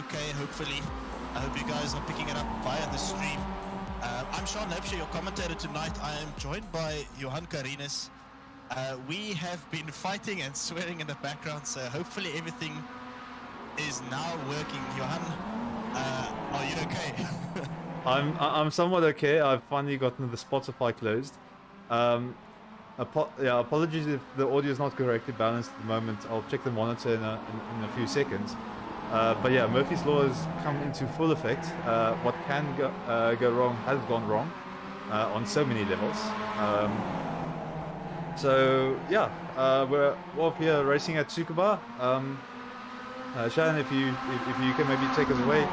okay, hopefully. I hope you guys are picking it up via the stream. I'm Sean Lepsher, your commentator tonight. I am joined by Johan Carines. We have been fighting and swearing in the background, so hopefully everything is now working. Johan, are you okay? I'm somewhat okay. I've finally gotten the Spotify closed. Apologies if the audio is not correctly balanced at the moment. I'll check the monitor in a few seconds. But yeah, Murphy's Law has come into full effect. What can go wrong has gone wrong on so many levels. We're off here racing at Tsukuba. Shannon, if you can maybe take us away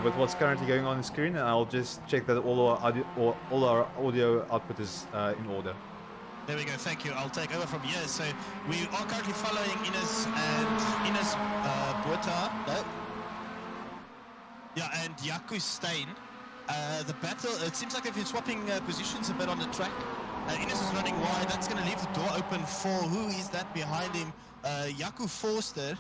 with what's currently going on the screen, and I'll just check that all our audio output is in order. There we go, thank you. I'll take over from here. So we are currently following Ines Buerta, and Jaco Steyn. The battle, it seems like if you're swapping positions a bit on the track, Ines is running wide. That's going to leave the door open for, who is that behind him? Jaco Forster.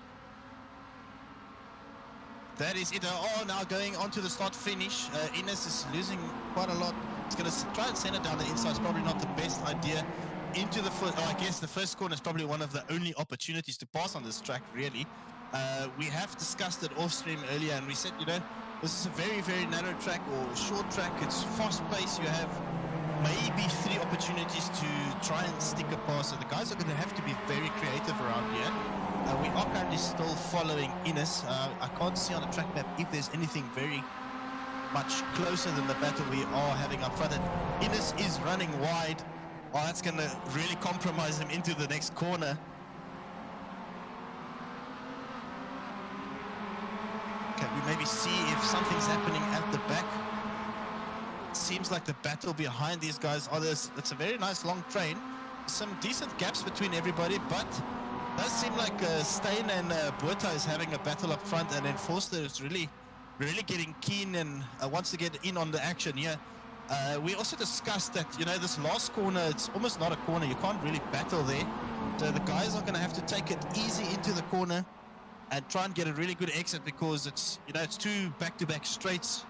That is it. Now going on to the start-finish. Ines is losing quite a lot. He's going to try and send it down the inside. It's probably not the best idea. Into the first, I guess the first corner is probably one of the only opportunities to pass on this track, really. We have discussed it off-stream earlier, and we said, this is a very, very narrow track or short track. It's fast-paced. You have maybe 3 opportunities to try and stick a pass. So the guys are going to have to be very creative around here. We are currently still following Ines. I can't see on the track map if there's anything very much closer than the battle we are having up front. And Ines is running wide. Oh, that's going to really compromise him into the next corner. Okay, we maybe see if something's happening at the back. It seems like the battle behind these guys it's a very nice long train. Some decent gaps between everybody, but it does seem like Steyn and Buerta is having a battle up front, and then Forster is really getting keen and wants to get in on the action here. We also discussed that, this last corner, it's almost not a corner. You can't really battle there. So the guys are going to have to take it easy into the corner and try and get a really good exit, because it's 2 back-to-back straights,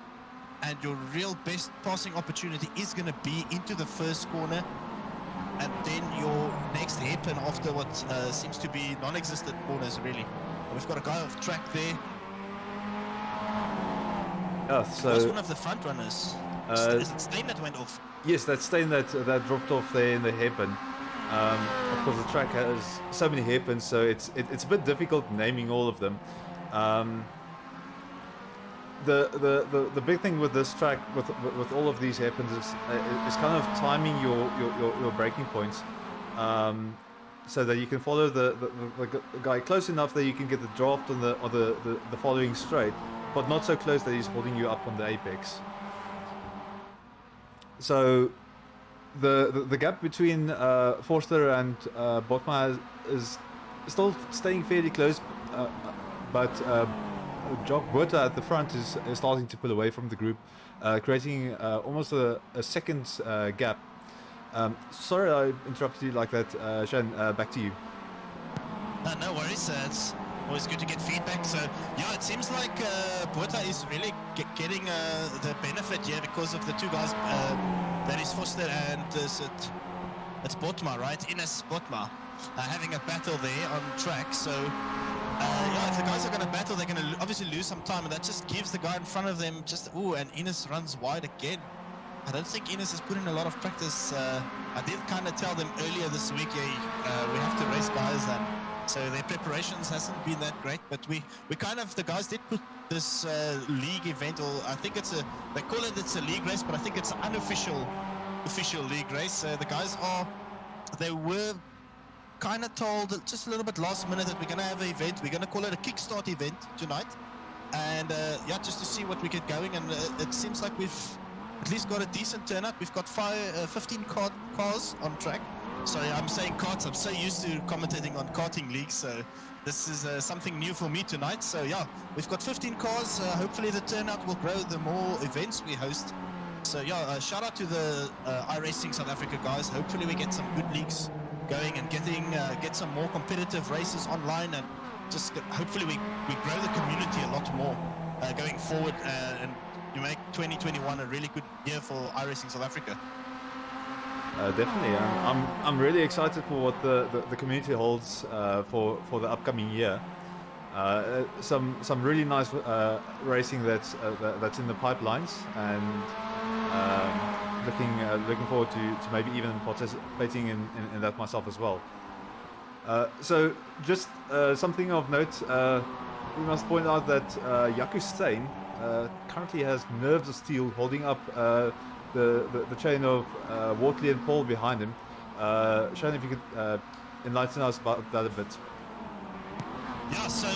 and your real best passing opportunity is going to be into the first corner, and then your next hairpin after what seems to be non-existent corners, really. We've got a guy off track there. Yeah, so was one of the front runners. Is it Steyn that went off? Yes, that's Steyn that dropped off there in the hairpin. Of course, the track has so many hairpins, so it's a bit difficult naming all of them. The big thing with this track, with all of these hairpins, is kind of timing your braking points, so that you can follow the guy close enough that you can get the draft on the following straight, but not so close that he's holding you up on the apex. So the gap between Forster and Botma is still staying fairly close, but Jock Buerta at the front is starting to pull away from the group, creating almost a second gap. Sorry I interrupted you like that, Shen, back to you. No worries, it's always good to get feedback. So yeah, it seems like Buerta is really getting the benefit here because of the 2 guys, that is Forster and it's Botma, right? Ines Botma, having a battle there on track. So if the guys are going to battle, they're going to obviously lose some time, and that just gives the guy in front of them and Ines runs wide again. I don't think Ines has put in a lot of practice. I did kind of tell them earlier this week, we have to race guys, and so their preparations hasn't been that great, but the guys did put this league event, or I think they call it's a league race, but I think it's an official league race. So the guys they were kind of told just a little bit last minute that we're going to have an event. We're going to call it a kickstart event tonight, and just to see what we get going. And it seems like we've at least got a decent turnout. We've got 15 cars on track. Sorry, I'm saying karts. I'm so used to commentating on karting leagues, so this is something new for me tonight. So yeah, we've got 15 cars. Hopefully the turnout will grow the more events we host. So yeah, shout out to the iRacing South Africa guys. Hopefully we get some good leagues going and get some more competitive races online, and just hopefully we grow the community a lot more. going forward, and you make 2021 a really good year for iRacing South Africa. Definitely, I'm really excited for what the community holds for the upcoming year. Some really nice racing that's in the pipelines, and looking forward to maybe even participating in that myself as well. So just something of note, we must point out that Jaco Steyn currently has nerves of steel holding up the chain of Wortley and Paul behind him. Shane, if you could enlighten us about that a bit. Yeah, so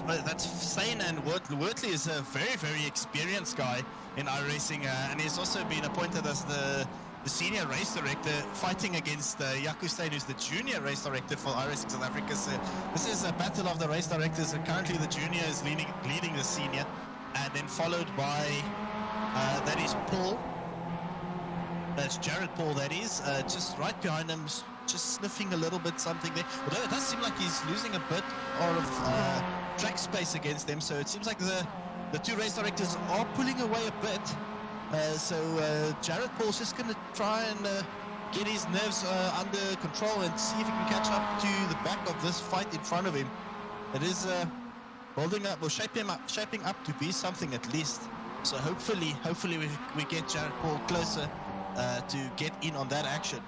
that's Steyn, and Wortley is a very, very experienced guy in iRacing, and he's also been appointed as the senior race director, fighting against Jaco Steyn, who's the junior race director for iRacing South Africa. So this is a battle of the race directors, and currently the junior is leading the senior, and then followed by that is Paul. That's Jared Paul, that is, just right behind him, just sniffing a little bit something there. Although it does seem like he's losing a bit of track space against them, so it seems like the two race directors are pulling away a bit. So Jared Paul's just going to try and get his nerves under control and see if he can catch up to the back of this fight in front of him. It is building up, or shaping up to be something at least. So hopefully we get Jared Paul closer to get in on that action.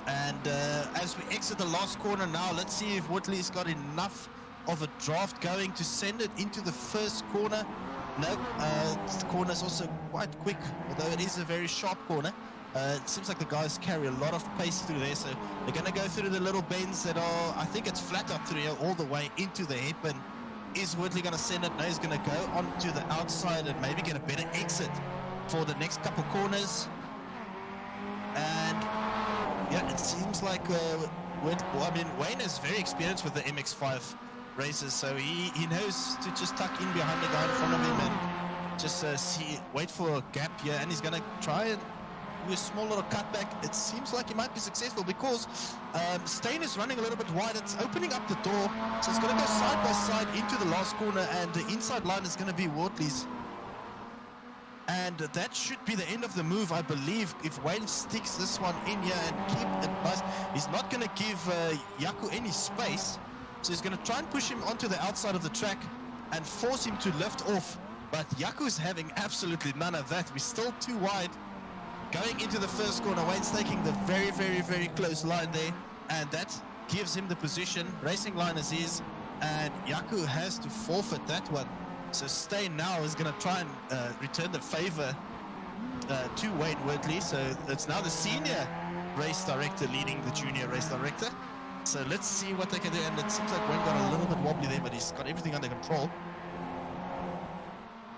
And as we exit the last corner now, let's see if Wortley's got enough of a draft going to send it into the first corner. No, the corner's also quite quick, although it is a very sharp corner. It seems like the guys carry a lot of pace through there, so they're going to go through the little bends that are, I think it's flat up through here all the way into the hairpin. Is Wortley going to send it? No, he's going to go onto the outside and maybe get a better exit for the next couple corners. And yeah, it seems like Wayne is very experienced with the Mx5 races, so he knows to just tuck in behind the guy in front of him and just wait for a gap here, and he's going to try and do a small little cutback. It seems like he might be successful because Steyn is running a little bit wide. It's opening up the door, so it's going to go side by side into the last corner, and the inside line is going to be Wortley's. And that should be the end of the move, I believe, if Wayne sticks this one in here and keep it nice. He's not going to give Jaco any space, so he's going to try and push him onto the outside of the track and force him to lift off. But Jaco's having absolutely none of that. We're still too wide. Going into the first corner, Wayne's taking the very, very, very close line there, and that gives him the position. Racing line is his, and Jaco has to forfeit that one. So Steyn now is going to try and return the favor to Wayne Wortley. So it's now the senior race director leading the junior race director. So let's see what they can do. And it seems like Wayne got a little bit wobbly there, but he's got everything under control.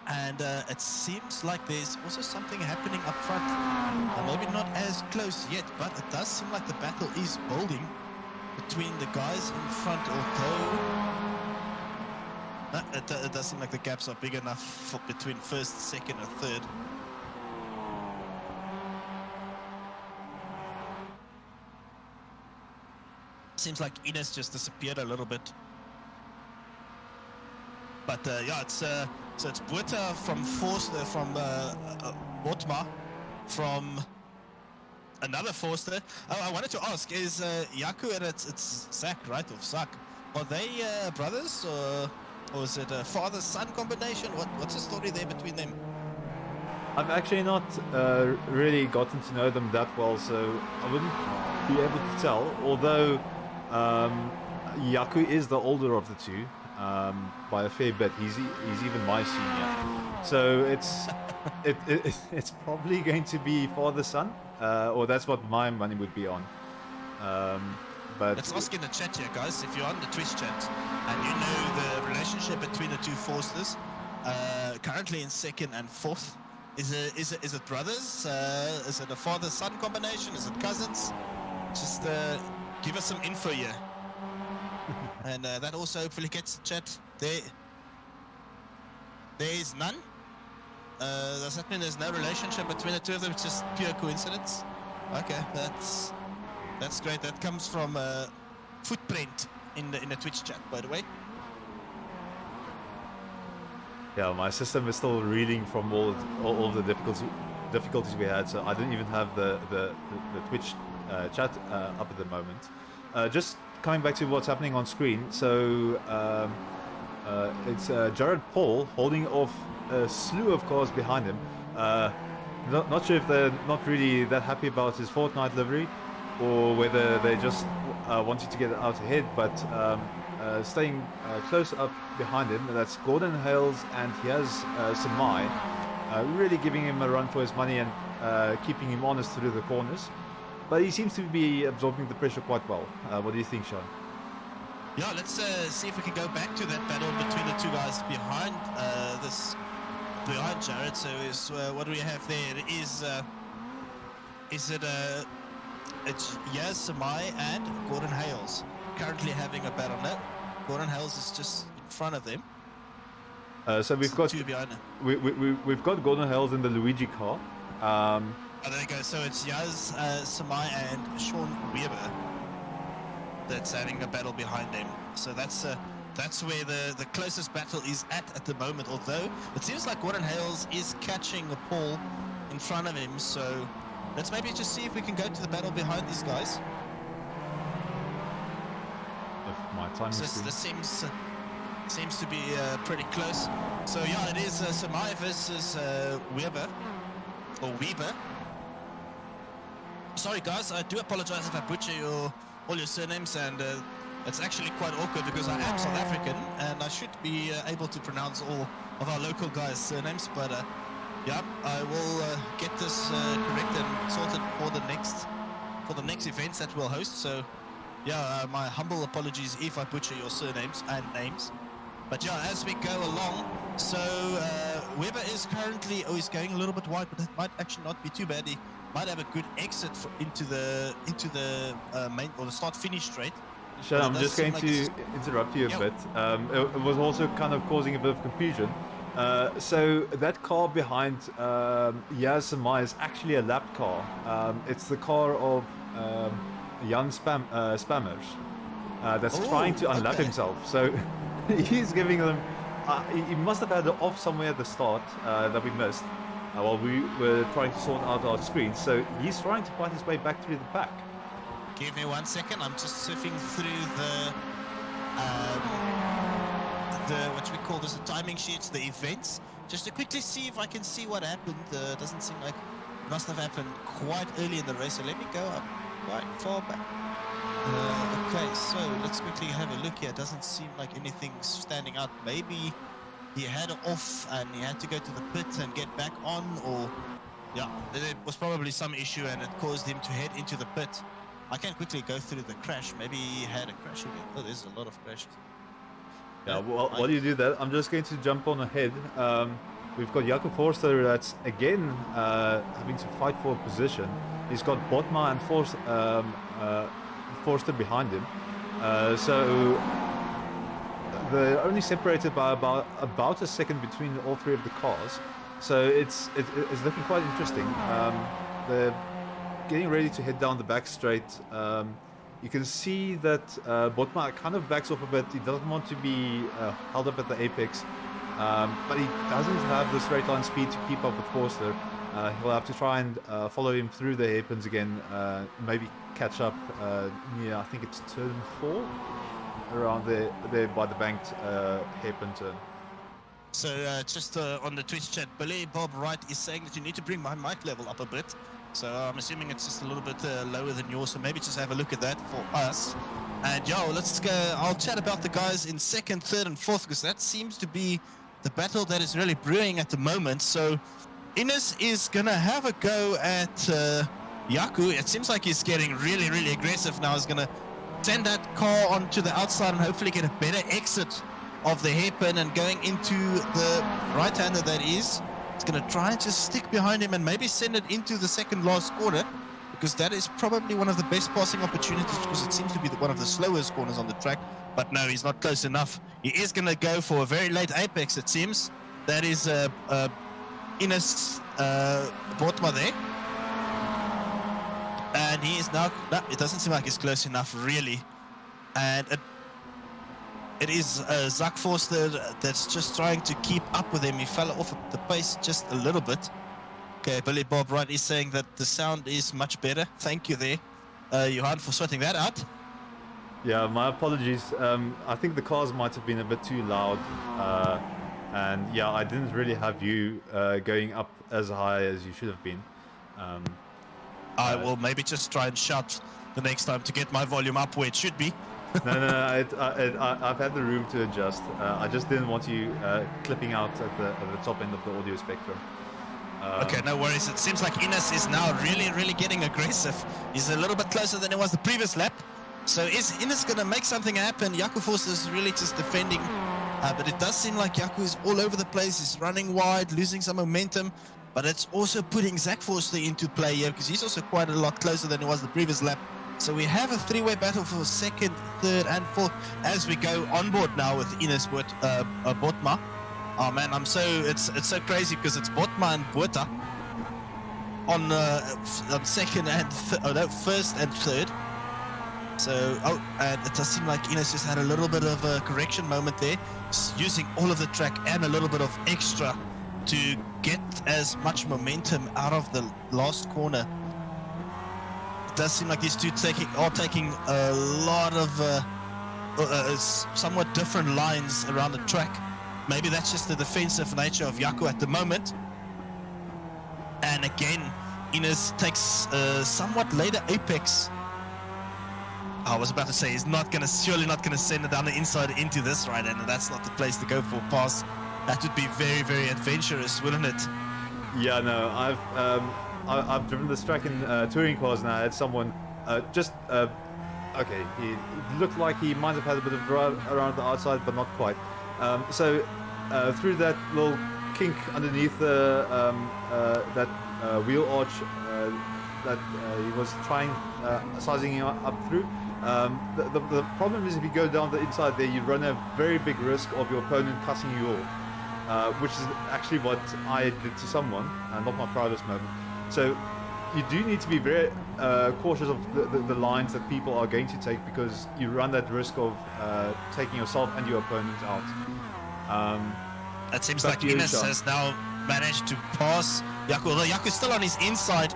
And it seems like there's also something happening up front. Maybe not as close yet, but it does seem like the battle is building between the guys in front, although it does seem like the gaps are big enough for between first, second, and third. Seems like Ines just disappeared a little bit. But yeah, it's so it's Botha from Forster, from Botma, from another Forster. Oh, I wanted to ask, is Jaco and it's Zach, right, of Zach? Are they brothers, or is it a father-son combination? What's the story there between them? I've actually not really gotten to know them that well, so I wouldn't be able to tell. Although Jaco is the older of the two, by a fair bit. He's even my senior, so it's probably going to be father-son, or that's what my money would be on. But let's ask in the chat here, guys, if you're on the Twitch chat and you know the relationship between the two Forsters, currently in second and fourth. Is it brothers? Is it a father-son combination? Is it cousins? Just give us some info here. And that also hopefully gets the chat. There is none. Does that mean there's no relationship between the two of them? It's just pure coincidence? Okay, that's great. That comes from Footprint in the Twitch chat, by the way. Yeah, my system is still reading from all of the difficulties we had, so I don't even have the Twitch chat up at the moment. Just coming back to what's happening on screen, so it's Jared Paul holding off a slew of cars behind him. Not sure if they're not really that happy about his Fortnite livery, or whether they just wanted to get out ahead, but staying close up behind him, that's Gordon Hales, and he has Samai, really giving him a run for his money and keeping him honest through the corners. But he seems to be absorbing the pressure quite well. What do you think, Sean? Yeah, let's see if we can go back to that battle between the two guys behind behind Jared. So is what do we have there? Is it it's Yaz Samai and Gordon Hales currently having a battle now. Gordon Hales is just in front of them. So we've got two behind him. We've got Gordon Hales in the Luigi car. Oh, there you go. So it's Yaz Samai and Sean Weber that's having a battle behind them. So that's where the closest battle is at the moment. Although it seems like Gordon Hales is catching a Paul in front of him. So let's maybe just see if we can go to the battle behind these guys. If my time This seems to be pretty close. So yeah, it is Samai versus Weber. Sorry guys, I do apologize if I butcher all your surnames, and it's actually quite awkward because I am South African and I should be able to pronounce all of our local guys' surnames, but yeah, I will get this correct and sorted for the next events that we'll host. So yeah, my humble apologies if I butcher your surnames and names. But yeah, as we go along, so Weber is currently, he's going a little bit wide, but it might actually not be too bad. He might have a good exit into the main or the start-finish straight. Sure, I'm just going to interrupt you a bit. It was also kind of causing a bit of confusion. So that car behind Yaz Samai is actually a lap car. It's the car of Jan Spammers that's trying to unlap himself. So he's giving them. He must have had it off somewhere at the start that we missed while we were trying to sort out our screen. So he's trying to find his way back through the pack. Give me 1 second. I'm just surfing through the what we call this, the timing sheets, the events, just to quickly see if I can see what happened. Doesn't seem like it must have happened quite early in the race. So let me go up quite far back. Okay, so let's quickly have a look here. It doesn't seem like anything's standing out. Maybe he had it off and he had to go to the pit and get back on, or yeah, it was probably some issue and it caused him to head into the pit. I can quickly go through the crash. Maybe he had a crash again. Oh, there's a lot of crashes. Yeah, well, while you do that, I'm just going to jump on ahead. We've got Jakob Forster that's again having to fight for a position. He's got Botma and Forster behind him. So they're only separated by about a second between all three of the cars. So it's looking quite interesting. They're getting ready to head down the back straight. You can see that Botma kind of backs off a bit. He doesn't want to be held up at the apex, but he doesn't have the straight line speed to keep up with Forster. He'll have to try and follow him through the hairpins again, maybe catch up near, I think it's turn 4, around there by the banked hairpin turn. So just on the Twitch chat, Billy Bob Wright is saying that you need to bring my mic level up a bit. So I'm assuming it's just a little bit lower than yours. So maybe just have a look at that for us. And yo, let's go. I'll chat about the guys in second, third, and fourth, because that seems to be the battle that is really brewing at the moment. So Ines is gonna have a go at Yaku. It seems like he's getting really, really aggressive now. He's gonna send that car onto the outside and hopefully get a better exit of the hairpin and going into the right-hander that is. It's going to try and just stick behind him and maybe send it into the second last corner, because that is probably one of the best passing opportunities, because it seems to be one of the slowest corners on the track. But no, he's not close enough. He is going to go for a very late apex, it seems. That is Ines Botma there. And he is now... No, it doesn't seem like he's close enough, really. And it is Zach Forster that's just trying to keep up with him. He fell off the pace just a little bit. Okay, Billy Bob Wright is saying that the sound is much better. Thank you there, Johan, for sorting that out. Yeah, my apologies. I think the cars might have been a bit too loud. And yeah, I didn't really have you going up as high as you should have been. I will maybe just try and shout the next time to get my volume up where it should be. No, I've had the room to adjust. I just didn't want you clipping out at the top end of the audio spectrum. Okay, no worries. It seems like Ines is now really getting aggressive. He's a little bit closer than he was the previous lap. So is Ines going to make something happen? Jaco Forster is really just defending. But it does seem like Jaco is all over the place. He's running wide, losing some momentum. But it's also putting Zach Forster into play here because he's also quite a lot closer than he was the previous lap. So we have a three-way battle for second, third, and fourth as we go on board now with Ines Botma. Oh man, it's so crazy because it's Botma and Botha on second and first and third. So and it does seem like Ines just had a little bit of a correction moment there, using all of the track and a little bit of extra to get as much momentum out of the last corner. It does seem like these two are taking a lot of somewhat different lines around the track. Maybe that's just the defensive nature of Jaco at the moment. And again, Ines takes a somewhat later apex. I was about to say he's surely not gonna send it down the inside into this right, and that's not the place to go for a pass. That would be very adventurous, wouldn't it? Yeah, no, I've driven this track in touring cars now. I had someone okay, he looked like he might have had a bit of drive around the outside, but not quite. So through that little kink underneath that wheel arch that he was trying sizing up through. The problem is if you go down the inside there, you run a very big risk of your opponent cutting you off, which is actually what I did to someone, not my proudest moment. So you do need to be very cautious of the lines that people are going to take, because you run that risk of taking yourself and your opponent out. It seems like Ines has now managed to pass Jaco, although Jaco's still on his inside.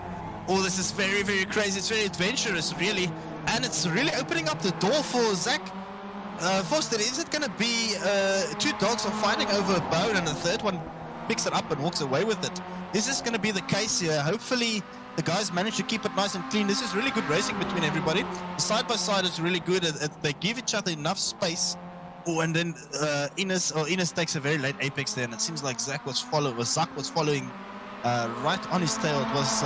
Oh, this is very crazy. It's very adventurous, really. And it's really opening up the door for Zach Forster. Is it going to be two dogs are fighting over a bone and the third one picks it up and walks away with it? Is this going to be the case here? Hopefully the guys manage to keep it nice and clean. This is really good racing between everybody. Side by side is really good. They give each other enough space. Oh, and then Ines takes a very late apex there, and it seems like Zach was following right on his tail. It was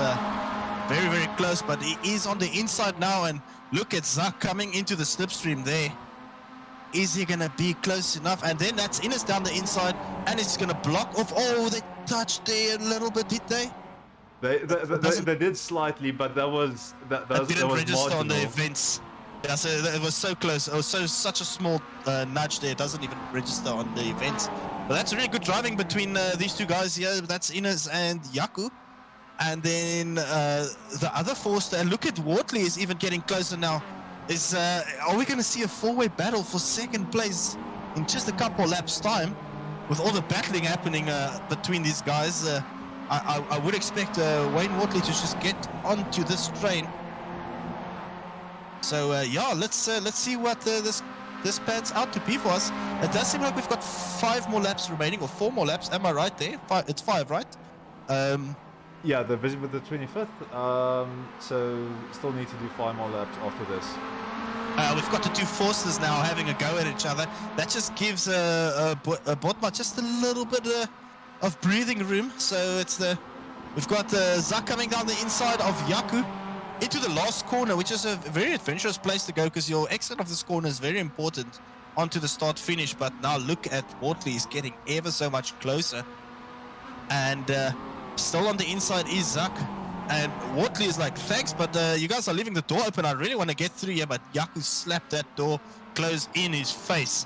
very close, but he is on the inside now, and look at Zach coming into the slipstream there. Is he gonna be close enough? And then that's Ines down the inside, and it's gonna block off. Oh, they touched there a little bit, did they? They did slightly, but that didn't register marginal. on the events. Yeah, so it was so close. It was such a small nudge there. It doesn't even register on the events. But that's really good driving between these two guys here. That's Ines and Jaco. And then the other Forster, and look at Wortley is even getting closer now. Are we going to see a four-way battle for second place in just a couple laps time? With all the battling happening between these guys, I would expect Wayne Wortley to just get onto this train. So yeah, let's see what this pans out to be for us. It does seem like we've got 5 more laps remaining, or 4 more laps. Am I right there? It's 5, right? Yeah, they're busy with the 25th. So still need to do 5 more laps after this. We've got the two Forsters now having a go at each other. That just gives Botma just a little bit of breathing room. So we've got Zach coming down the inside of Jaco into the last corner, which is a very adventurous place to go because your exit of this corner is very important onto the start finish. But now look at Wortley, is getting ever so much closer, and still on the inside is Zach. And Wortley is like, thanks, but you guys are leaving the door open. I really want to get through here, but Jaco slapped that door closed in his face.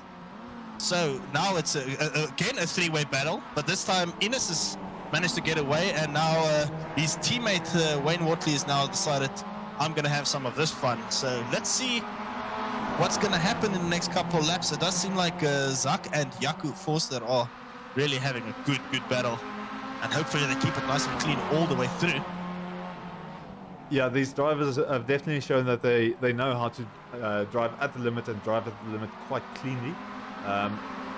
So now it's again a 3-way battle, but this time Ines has managed to get away, and now his teammate Wayne Wortley has now decided, I'm going to have some of this fun. So let's see what's going to happen in the next couple of laps. It does seem like Zak and Jaco Forster are really having a good battle. And hopefully they keep it nice and clean all the way through. Yeah, these drivers have definitely shown that they know how to drive at the limit and drive at the limit quite cleanly.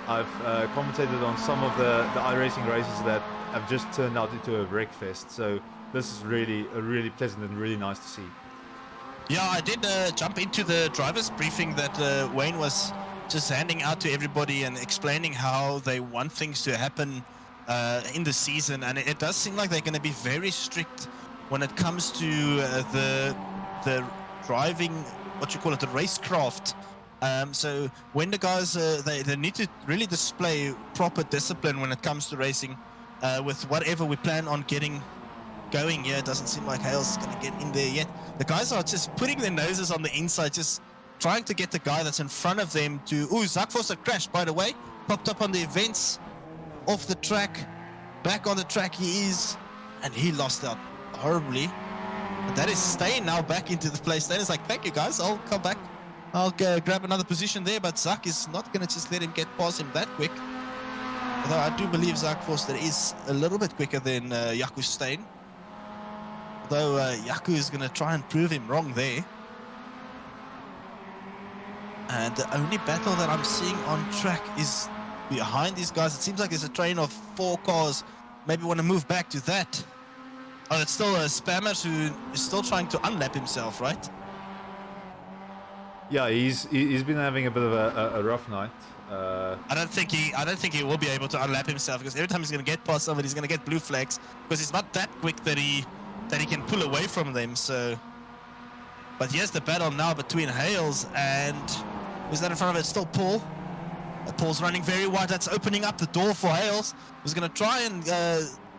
I've commentated on some of the iRacing races that have just turned out into a wreck fest. So this is really pleasant and really nice to see. Yeah, I did jump into the driver's briefing that Wayne was just handing out to everybody and explaining how they want things to happen in the season. And it does seem like they're going to be very strict when it comes to the driving, what you call it, the racecraft. So when the guys, they need to really display proper discipline when it comes to racing with whatever we plan on getting going here. It doesn't seem like Hales is going to get in there yet. The guys are just putting their noses on the inside, just trying to get the guy that's in front of them to... Ooh, Zak Forster crashed, by the way. Popped up on the events, off the track. Back on the track he is, and he lost out horribly. And that is Stain now back into the place. Stain is like, thank you guys, I'll come back. I'll grab another position there, but Zak is not going to just let him get past him that quick. Although I do believe Zak Forster is a little bit quicker than Jaco Stain. Although Jaco is going to try and prove him wrong there. And the only battle that I'm seeing on track is behind these guys. It seems like there's a train of 4 cars. Maybe want to move back to that. Oh, it's still Spammers who is still trying to unlap himself, right? Yeah, he's been having a bit of a rough night. I don't think he will be able to unlap himself, because every time he's going to get past somebody, he's going to get blue flags, because he's not that quick that he can pull away from them. So, but here's the battle now between Hales and who's that in front of it? Still Paul. Paul's running very wide. That's opening up the door for Hales, who's going to try and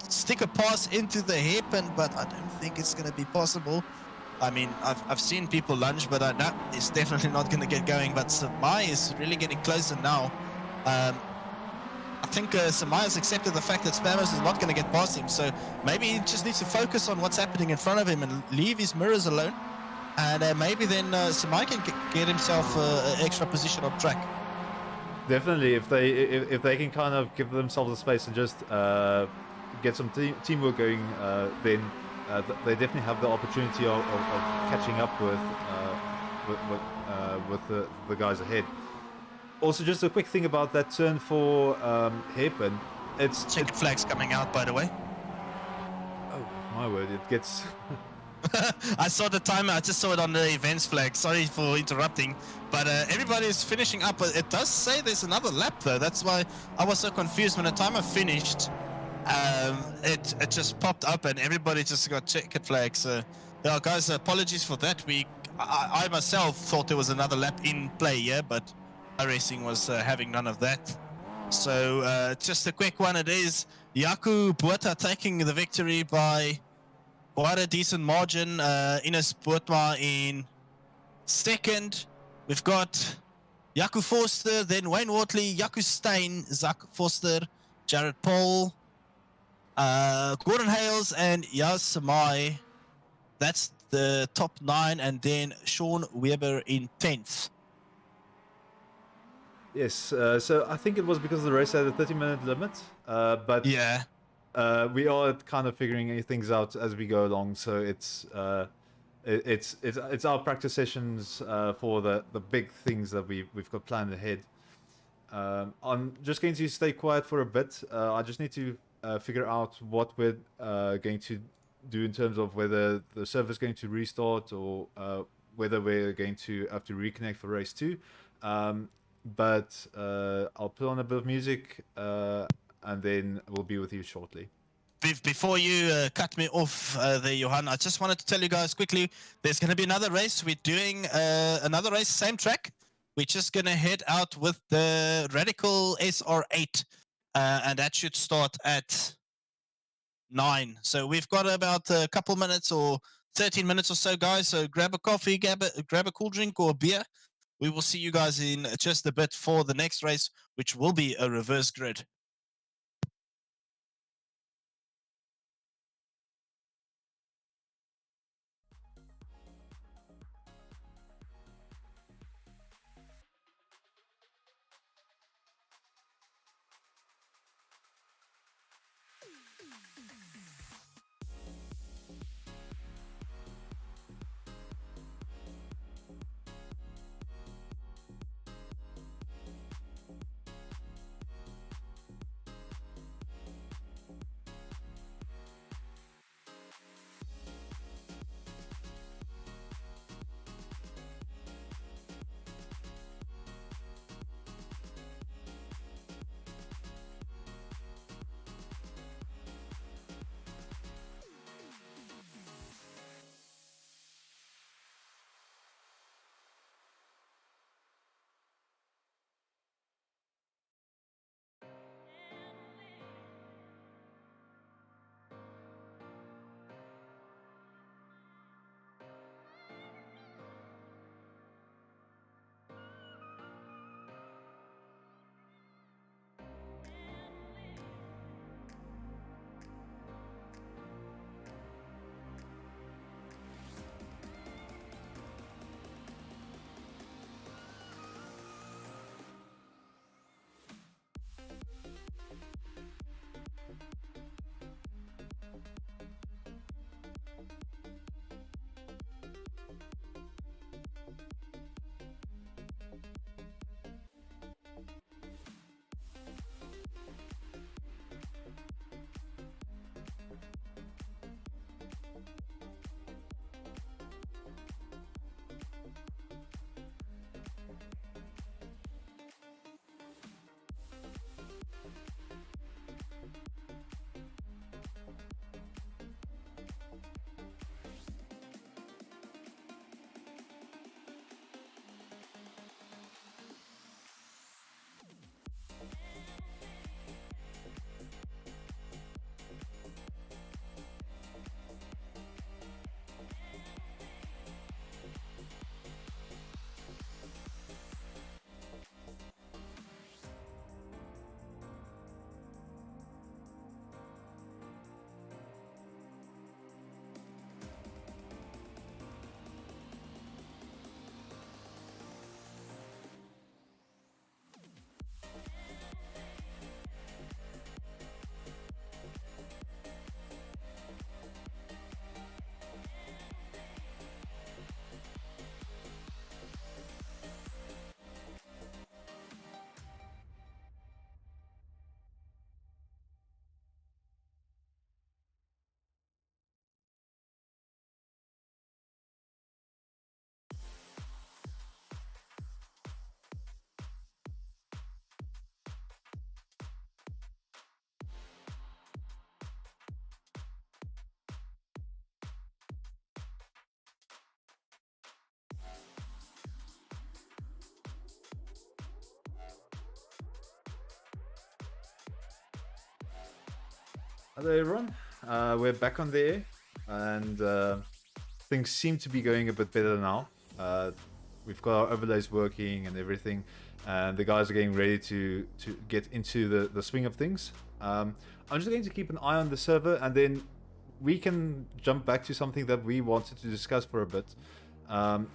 stick a pass into the hairpin, but I don't think it's going to be possible. I mean, I've seen people lunge, but that is definitely not going to get going. But Samai is really getting closer now. I think Samai has accepted the fact that Spammers is not going to get past him, so maybe he just needs to focus on what's happening in front of him and leave his mirrors alone. And maybe then Samai can get himself an extra position on track. Definitely, if they can kind of give themselves a space and just get some teamwork going, then they definitely have the opportunity of catching up with the guys ahead. Also, just a quick thing about that turn for hairpin. It's checkered flags coming out, by the way. Oh my word! It gets. I saw the timer. I just saw it on the events flag. Sorry for interrupting, but everybody is finishing up. It does say there's another lap though. That's why I was so confused when the timer finished. It just popped up and everybody just got checkered flags. So, yeah, guys, apologies for that. I myself thought there was another lap in play, yeah, but iRacing was having none of that. So just a quick one. It is Jaco Botha taking the victory by quite a decent margin. Ines Bootma in second. We've got Jaco Forster, then Wayne Wortley, Jaco Steyn, Zak Forster, Jared Paul, Gordon Hales, and Yas Samai. That's the top 9, and then Sean Weber in 10th. Yes, so I think it was because the race had a 30-minute limit, but yeah, we are kind of figuring things out as we go along. So it's our practice sessions for the big things that we've got planned ahead. I'm just going to stay quiet for a bit. I just need to figure out what we're going to do in terms of whether the server's going to restart or whether we're going to have to reconnect for race 2. But I'll put on a bit of music and then we'll be with you shortly. Before you cut me off there, Johan, I just wanted to tell you guys quickly, there's going to be another race. We're doing another race, same track. We're just going to head out with the Radical SR8, and that should start at 9. So we've got about a couple minutes or 13 minutes or so, guys. So grab a coffee, grab a cool drink or a beer. We will see you guys in just a bit for the next race, which will be a reverse grid. Hello everyone, we're back on the air, and things seem to be going a bit better now. We've got our overlays working and everything, and the guys are getting ready to get into the swing of things. I'm just going to keep an eye on the server, and then we can jump back to something that we wanted to discuss for a bit.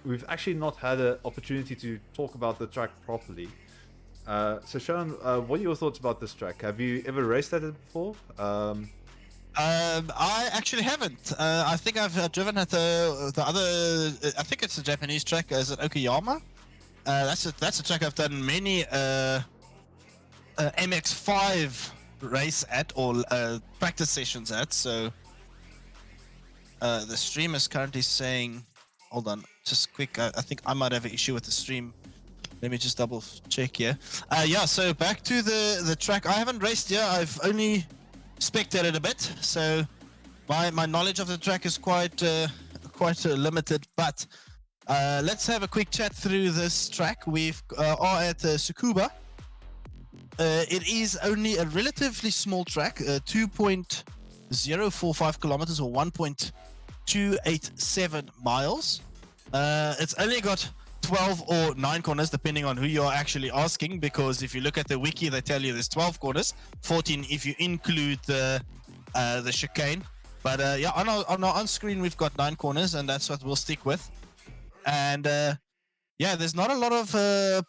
We've actually not had an opportunity to talk about the track properly. So Sharon, what are your thoughts about this track? Have you ever raced at it before? I actually haven't. I think I've driven at the other. I think it's a Japanese track. Is it Okayama? That's a track I've done many Mx5 race at, or practice sessions at. So the stream is currently saying, hold on, just quick. I think I might have an issue with the stream. Let me just double check here. Yeah, so back to the track. I haven't raced here. I've only spectated a bit, so my knowledge of the track is quite limited. But let's have a quick chat through this track. We've are at Tsukuba. It is only a relatively small track, 2.045 kilometers or 1.287 miles. It's only got 12 or 9 corners, depending on who you're actually asking, because if you look at the wiki, they tell you there's 12 corners, 14 if you include the chicane. But yeah, on screen we've got 9 corners, and that's what we'll stick with. And yeah, there's not a lot of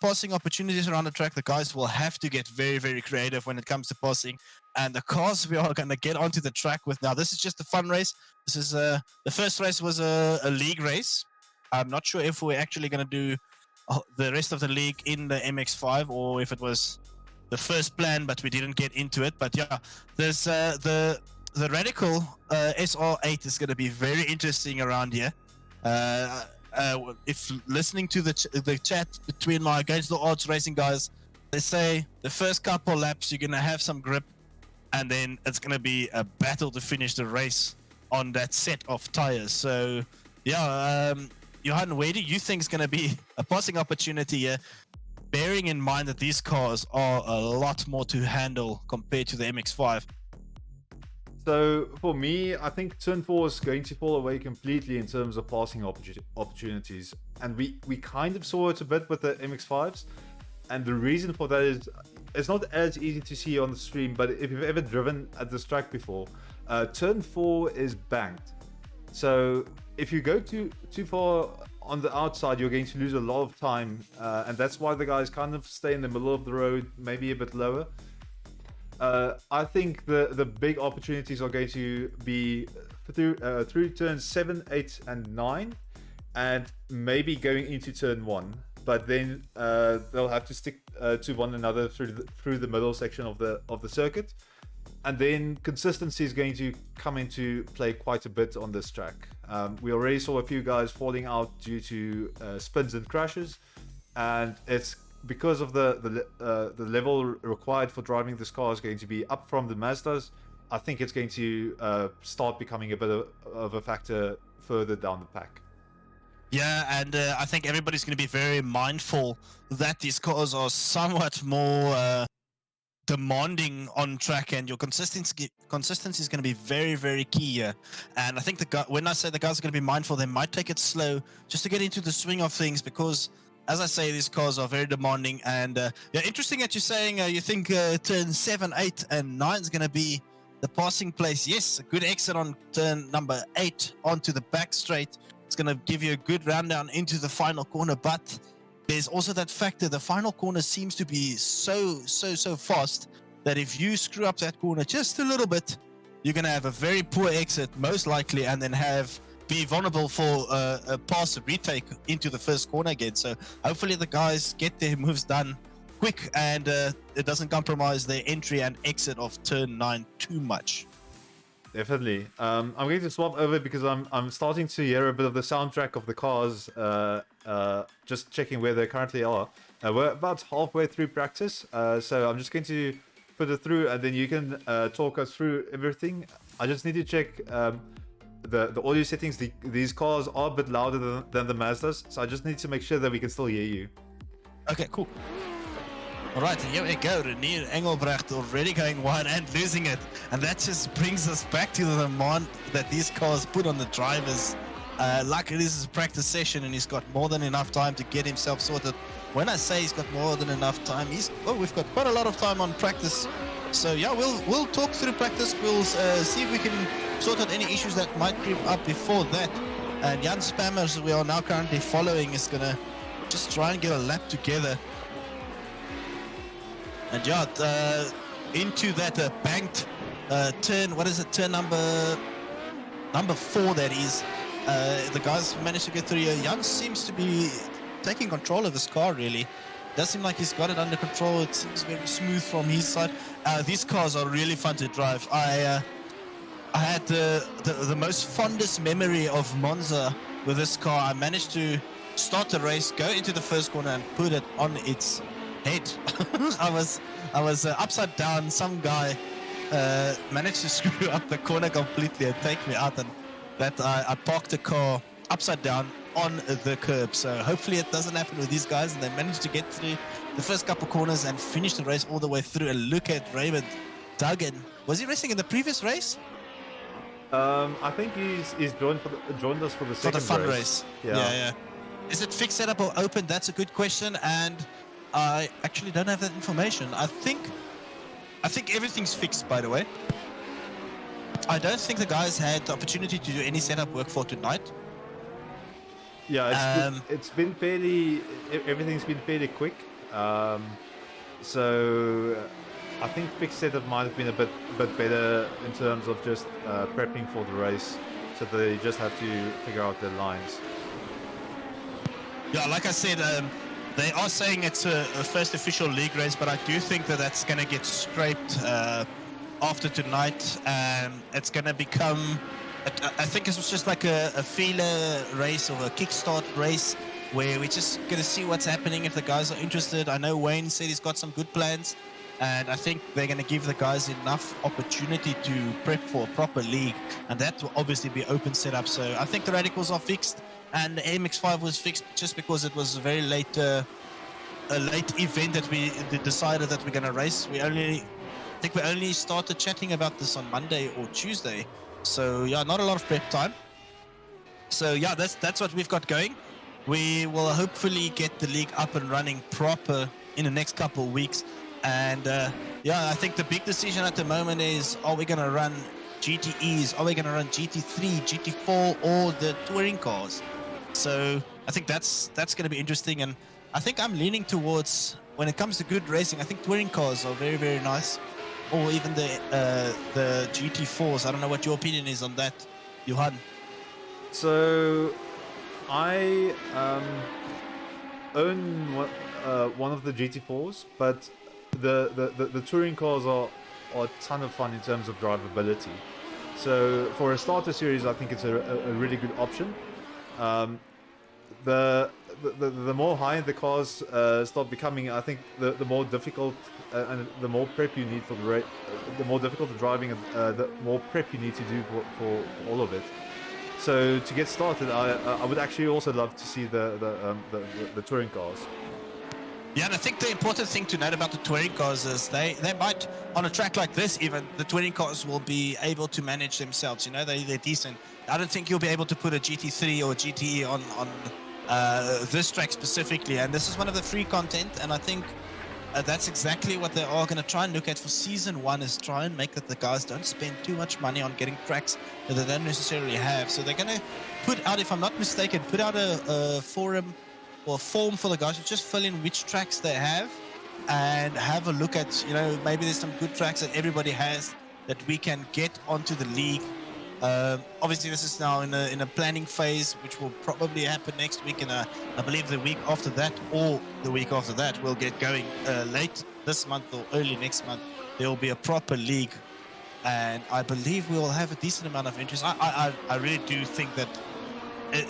passing opportunities around the track. The guys will have to get very, very creative when it comes to passing. And the cars we are going to get onto the track with now, this is just a fun race. This is the first race was a league race. I'm not sure if we're actually going to do the rest of the league in the Mx5, or if it was the first plan, but we didn't get into it. But yeah, there's the Radical SR8 is going to be very interesting around here. If listening to the chat between my Against the Odds racing guys, they say the first couple laps you're going to have some grip, and then it's going to be a battle to finish the race on that set of tires. So yeah, Johan, where do you think is going to be a passing opportunity here, bearing in mind that these cars are a lot more to handle compared to the MX5? So for me, I think turn 4 is going to fall away completely in terms of passing opportunities, and we kind of saw it a bit with the MX5s, and the reason for that is it's not as easy to see on the stream, but if you've ever driven at this track before, turn 4 is banked. So if you go too far on the outside, you're going to lose a lot of time, and that's why the guys kind of stay in the middle of the road, maybe a bit lower. I think the big opportunities are going to be through turns 7, 8, and 9, and maybe going into turn 1. But then they'll have to stick to one another through the middle section of the circuit. And then consistency is going to come into play quite a bit on this track. We already saw a few guys falling out due to spins and crashes, and it's because of the level required for driving this car is going to be up from the Mazdas. I think it's going to start becoming a bit of a factor further down the pack. Yeah, and I think everybody's going to be very mindful that these cars are somewhat more demanding on track, and your consistency is going to be very, very key here. And I think when I say the guys are going to be mindful, they might take it slow just to get into the swing of things, because as I say, these cars are very demanding. And yeah, interesting that you're saying you think turn 7, 8, and 9 is going to be the passing place. Yes, a good exit on turn number 8 onto the back straight. It's going to give you a good rundown into the final corner, but there's also that factor. The final corner seems to be so fast that if you screw up that corner just a little bit, you're going to have a very poor exit, most likely, and then be vulnerable for a pass retake into the first corner again. So hopefully the guys get their moves done quick, and it doesn't compromise their entry and exit of turn 9 too much. Definitely. I'm going to swap over because I'm starting to hear a bit of the soundtrack of the cars. Just checking where they currently are. We're about halfway through practice, so I'm just going to put it through, and then you can talk us through everything. I just need to check the audio settings. These cars are a bit louder than the Mazdas, so I just need to make sure that we can still hear you. Okay, cool. All right, and here we go. Renier Engelbrecht already going wide and losing it. And that just brings us back to the demand that these cars put on the drivers. Luckily, this is a practice session and he's got more than enough time to get himself sorted. When I say he's got more than enough time, we've got quite a lot of time on practice. So yeah, we'll talk through practice. We'll see if we can sort out any issues that might creep up before that. And Jan Spammers, we are now currently following, is gonna just try and get a lap together. And yeah, into that banked turn. What is it? Turn number 4. That is. The guys managed to get through here. Jan seems to be taking control of his car. Really, does seem like he's got it under control. It seems very smooth from his side. These cars are really fun to drive. I had the most fondest memory of Monza with this car. I managed to start the race, go into the first corner, and put it on its head. I was upside down. Some guy managed to screw up the corner completely and take me out, and that I parked the car upside down on the curb. So hopefully it doesn't happen with these guys, and they managed to get through the first couple corners and finish the race all the way through. And look at Raymond Duggan. Was he racing in the previous race? I think he's joined us for the second fun race. Yeah. Is it fixed setup or open? That's a good question, and I actually don't have that information. I think everything's fixed, by the way. I don't think the guys had the opportunity to do any setup work for tonight. Yeah, it's been fairly. Everything's been fairly quick. So I think fixed setup might have been a bit better in terms of just prepping for the race. So they just have to figure out their lines. Yeah, like I said, they are saying it's a first official league race, but I do think that's going to get scraped after tonight. It's going to become, I think it was just like a feeler race or a kickstart race where we're just going to see what's happening if the guys are interested. I know Wayne said he's got some good plans, and I think they're going to give the guys enough opportunity to prep for a proper league, and that will obviously be open setup. So I think the radicals are fixed, and the Mx5 was fixed just because it was a very late event that we decided that we're going to race. I think we only started chatting about this on Monday or Tuesday. So yeah, not a lot of prep time. So yeah, that's what we've got going. We will hopefully get the league up and running proper in the next couple of weeks. And yeah, I think the big decision at the moment is, are we going to run GTEs? Are we going to run GT3, GT4, or the touring cars? So I think that's going to be interesting. And I think I'm leaning towards, when it comes to good racing, I think touring cars are very, very nice. Or even the GT4s. I don't know what your opinion is on that, Johan. So I own one of the GT4s, but the touring cars are a ton of fun in terms of drivability. So for a starter series, I think it's a really good option. The more high-end the cars start becoming, I think the more difficult and the more prep you need for the race, the more difficult the driving, the more prep you need to do for all of it. So to get started, I would actually also love to see the touring cars. Yeah, and I think the important thing to note about the touring cars is they might, on a track like this even, the touring cars will be able to manage themselves. You know, they're decent. I don't think you'll be able to put a GT3 or GTE on this track specifically, and this is one of the free content, and I think that's exactly what they are going to try and look at for season 1, is try and make that the guys don't spend too much money on getting tracks that they don't necessarily have. So they're going to put out, if I'm not mistaken, put out a forum or a form for the guys to just fill in which tracks they have and have a look at, you know, maybe there's some good tracks that everybody has that we can get onto the league. Obviously this is now in a planning phase, which will probably happen next week, and I believe the week after that or the week after that we'll get going. Late this month or early next month there will be a proper league, and I believe we will have a decent amount of interest. I really do think that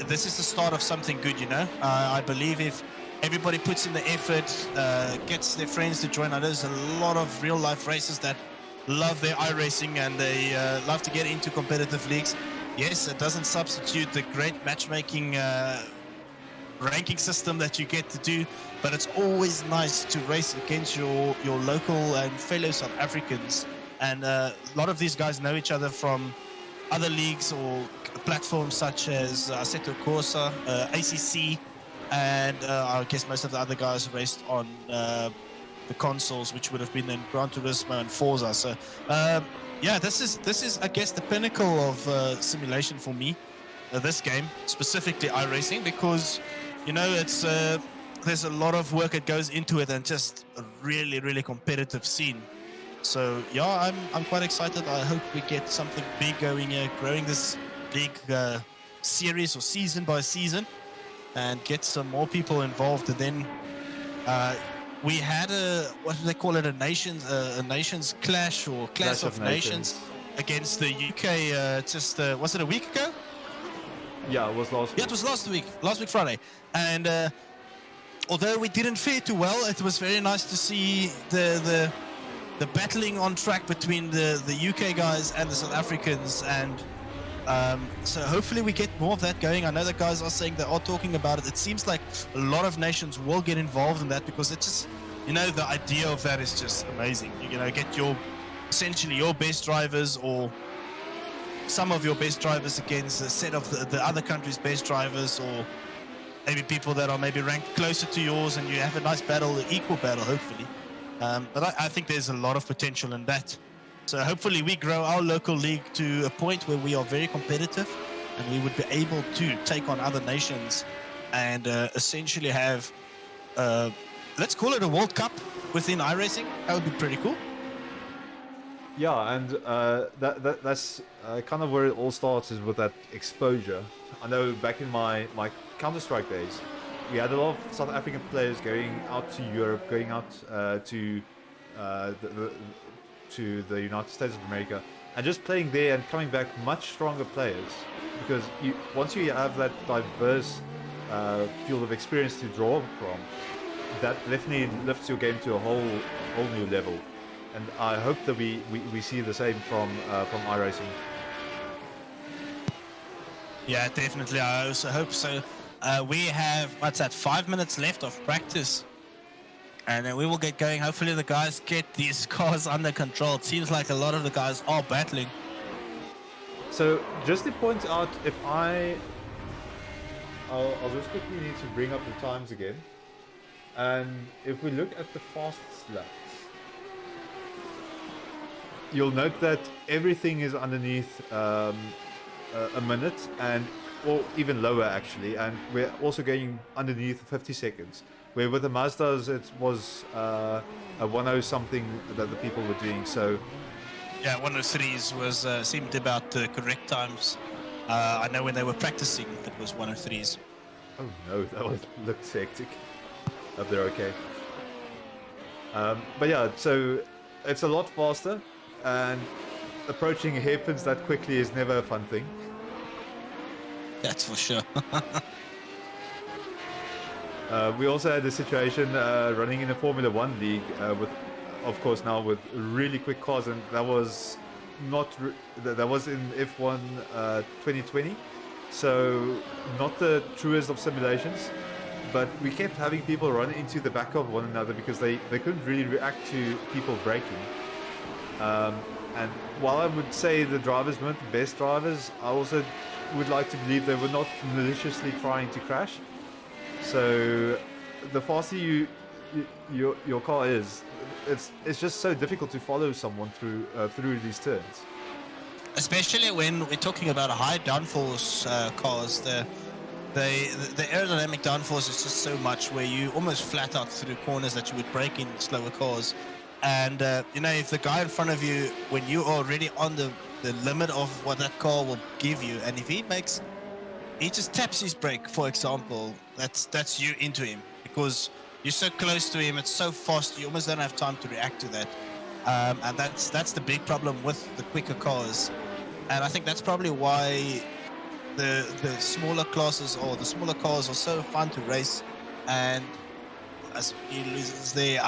this is the start of something good, you know. I believe if everybody puts in the effort, gets their friends to join. Now there's a lot of real life racers that love their iRacing and they love to get into competitive leagues. Yes, it doesn't substitute the great matchmaking ranking system that you get to do, but it's always nice to race against your local and fellow South Africans. And a lot of these guys know each other from other leagues or platforms such as Assetto Corsa, ACC, and I guess most of the other guys raced on the consoles, which would have been in Gran Turismo and Forza. So yeah, this is I guess the pinnacle of simulation for me. This game, specifically iRacing, because you know it's there's a lot of work that goes into it and just a really competitive scene. So yeah, I'm quite excited. I hope we get something big going here, growing this league series or season by season, and get some more people involved. And then we had what do they call it, a nations clash or clash of nations against the UK. Was it a week ago? Yeah, it was last week. Yeah, it was last week Friday. And although we didn't fare too well, it was very nice to see the battling on track between the UK guys and the South Africans. And so hopefully we get more of that going. I know the guys are saying they are talking about it. It seems like a lot of nations will get involved in that, because it's just, you know, the idea of that is just amazing. You know, get essentially your best drivers or some of your best drivers against a set of the other country's best drivers, or maybe people that are maybe ranked closer to yours, and you have a nice battle, an equal battle, hopefully. But I think there's a lot of potential in that. So hopefully we grow our local league to a point where we are very competitive, and we would be able to take on other nations and essentially have, let's call it a World Cup within iRacing. That would be pretty cool. Yeah, and that's kind of where it all starts, is with that exposure. I know back in my Counter-Strike days, we had a lot of South African players going out to Europe, going out to the United States of America, and just playing there and coming back much stronger players. Because once you have that diverse field of experience to draw from, that definitely lifts your game to a whole new level. And I hope that we see the same from iRacing. Yeah, definitely. I also hope so. We have, 5 minutes left of practice, and then we will get going. Hopefully the guys get these cars under control. It seems like a lot of the guys are battling. So just to point out, I'll just quickly need to bring up the times again. And if we look at the fastest laps, you'll note that everything is underneath a minute, or even lower actually, and we're also going underneath 50 seconds, where with the Mazdas it was a 10 something that the people were doing. So yeah, 103s was seemed about the correct times. I know when they were practicing it was 103s. Oh no, that looked hectic. Hope they're okay. But yeah, so it's a lot faster, and approaching hairpins that quickly is never a fun thing. That's for sure. We also had a situation running in a Formula 1 league with, of course, now with really quick cars, and that was that was in F1 2020, so not the truest of simulations. But we kept having people run into the back of one another because they couldn't really react to people braking. And while I would say the drivers weren't the best drivers, I also would like to believe they were not maliciously trying to crash. So the faster your car is, it's just so difficult to follow someone through these turns. Especially when we're talking about high downforce cars, the aerodynamic downforce is just so much where you almost flat out through corners that you would brake in slower cars. And you know, if the guy in front of you, when you are already on the limit of what that car will give you, and if he just taps his brake, for example, that's you into him, because you're so close to him, it's so fast, you almost don't have time to react to that. And that's the big problem with the quicker cars. And I think that's probably why the smaller classes or the smaller cars are so fun to race. And as he loses there,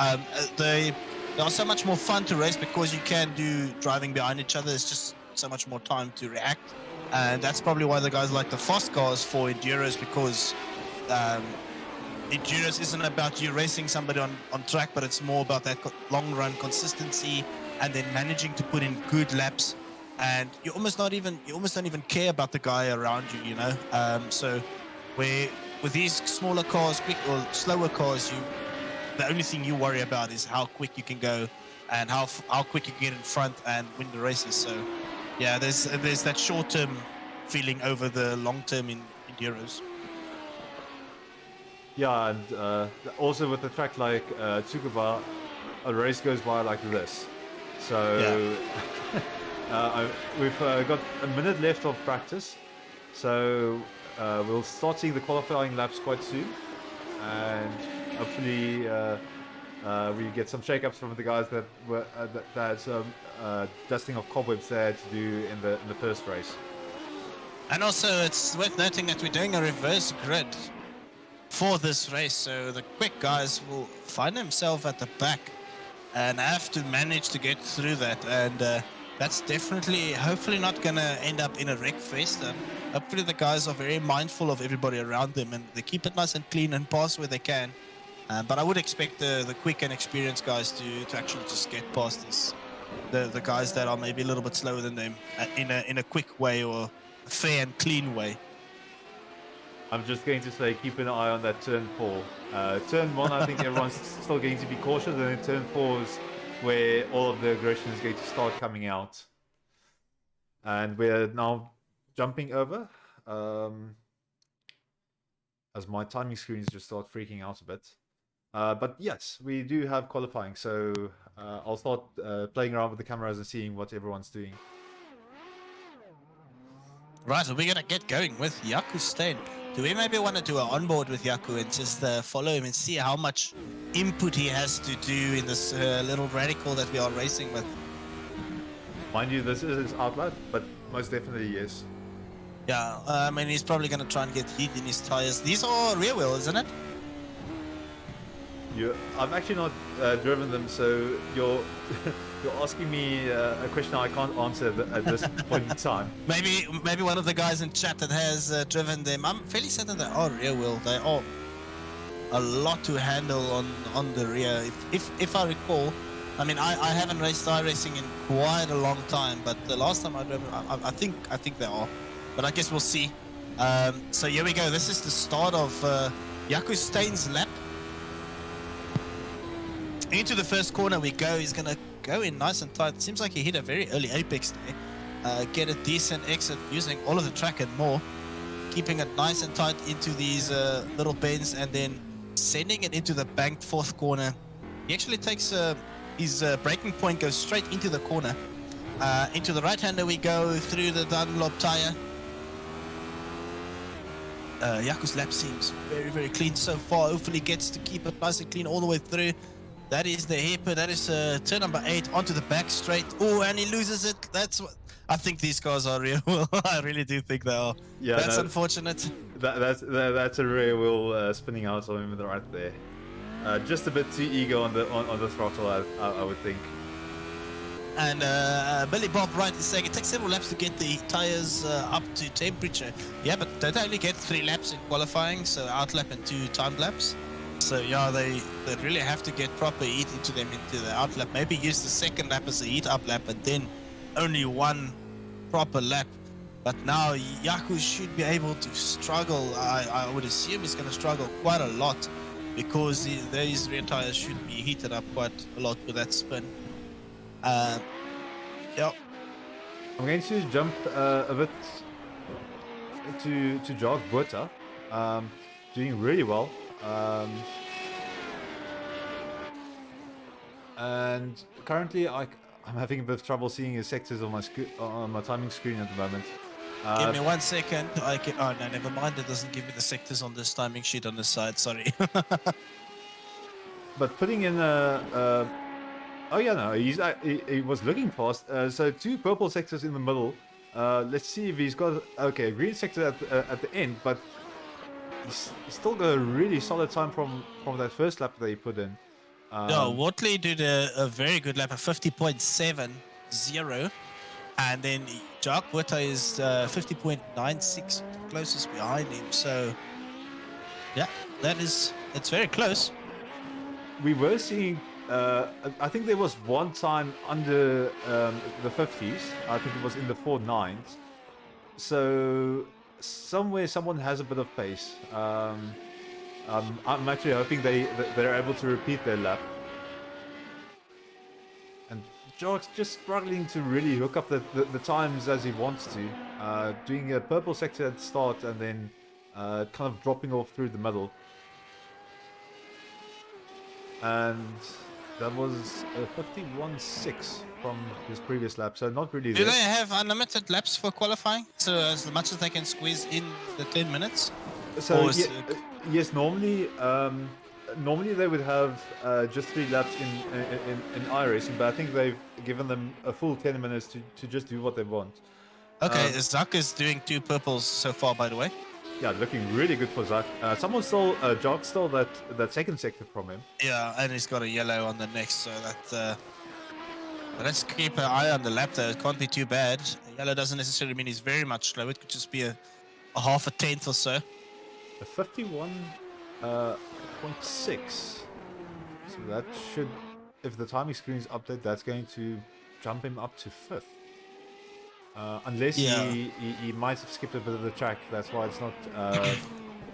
they are so much more fun to race because you can do driving behind each other. It's just so much more time to react. And that's probably why the guys like the fast cars for enduros, because endurance isn't about you racing somebody on track, but it's more about that long run consistency and then managing to put in good laps. And you almost don't even care about the guy around you, you know. So where with these smaller cars, quick or slower cars, the only thing you worry about is how quick you can go and how quick you can get in front and win the races. So yeah, there's that short-term feeling over the long-term in enduros. Yeah, and also with the track like Tsukuba, a race goes by like this. So we've got a minute left of practice, so we'll start seeing the qualifying laps quite soon, and hopefully we get some shake-ups from the guys that were dusting of cobwebs there to do in the first race. And also, it's worth noting that we're doing a reverse grid for this race, so the quick guys will find themselves at the back and have to manage to get through that. And that's definitely, hopefully, not going to end up in a wreck fest. And hopefully, the guys are very mindful of everybody around them and they keep it nice and clean and pass where they can. But I would expect the quick and experienced guys to actually just get past this, the guys that are maybe a little bit slower than them in a quick way or a fair and clean way. I'm just going to say keep an eye on that turn 4. Turn 1, I think everyone's still going to be cautious, and then turn 4 is where all of the aggression is going to start coming out. And we're now jumping over, as my timing screens just start freaking out a bit. But yes, we do have qualifying, so I'll start playing around with the cameras and seeing what everyone's doing. Right, so we're going to get going with Jaco Steyn. Do we maybe want to do an onboard with Jaco and just follow him and see how much input he has to do in this little radical that we are racing with? Mind you, this is his outlet, but most definitely yes. Yeah, I mean, he's probably going to try and get heat in his tires. These are rear wheel, isn't it? I've actually not driven them, so you're asking me a question I can't answer at this point in time. Maybe one of the guys in chat that has driven them. I'm fairly certain they are rear wheel. They are a lot to handle on the rear. If I recall, I mean I haven't raced iRacing in quite a long time, but the last time I drove, I think they are. But I guess we'll see. So here we go. This is the start of Jaco Steyn's lap. Into the first corner we go. He's going to go in nice and tight. It seems like he hit a very early apex there. Get a decent exit using all of the track and more. Keeping it nice and tight into these little bends and then sending it into the banked fourth corner. He actually takes his braking point, goes straight into the corner. Into the right-hander we go through the Dunlop tire. Jaco's lap seems very, very clean so far. Hopefully gets to keep it nice and clean all the way through. That is the hairpin. That is turn number 8 onto the back straight. Oh, and he loses it. That's what I think these cars are real. I really do think they are. Yeah, that's unfortunate. That's a rear wheel spinning out on him right there. Just a bit too eager on the throttle, I would think. And Billy Bob Wright is saying it takes several laps to get the tires up to temperature. Yeah, but they only get 3 laps in qualifying, so out lap and 2 timed laps. So yeah, they really have to get proper heat into them into the out lap. Maybe use the second lap as a heat up lap and then only 1 proper lap. But now Jaco should be able to struggle. I would assume he's going to struggle quite a lot because these rear tires should be heated up quite a lot with that spin. Yeah. I'm going to jump a bit to Jog Botha, doing really well. And currently I'm having a bit of trouble seeing his sectors on my timing screen at the moment. Give me 1 second. Oh no, never mind. It doesn't give me the sectors on this timing sheet on this side. Sorry. But putting in oh yeah, no, he was looking fast. So 2 purple sectors in the middle. Let's see if he's got a green sector at the end, but he's still got a really solid time from that first lap that he put in. No, Watley did a very good lap, a 50.70, and then Jacques Botha is 50.96, closest behind him. So Yeah, it's very close. We were seeing. I think there was one time under the 50s. I think it was in the 4.9s. So somewhere someone has a bit of pace. I'm actually hoping they're able to repeat their lap. And Jock's just struggling to really hook up the times as he wants to. Doing a purple sector at the start and then kind of dropping off through the middle. And that was a 51.6 from his previous lap, so not really Do there. they have unlimited laps for qualifying? So as much as they can squeeze in the 10 minutes? So Or is yeah, it- yes, normally they would have just 3 laps in iRacing, but I think they've given them a full 10 minutes to just do what they want. Okay, Zuck is doing 2 purples so far, by the way. Yeah, looking really good for Zach. Someone stole, Jock stole that second sector from him. Yeah, and he's got a yellow on the next, so that... let's keep an eye on the lap though, it can't be too bad. Yellow doesn't necessarily mean he's very much slow, it could just be a half a tenth or so. A 51.6. So that should, if the timing screen's update, that's going to jump him up to 5th. Unless Yeah. he might have skipped a bit of the track, that's why it's not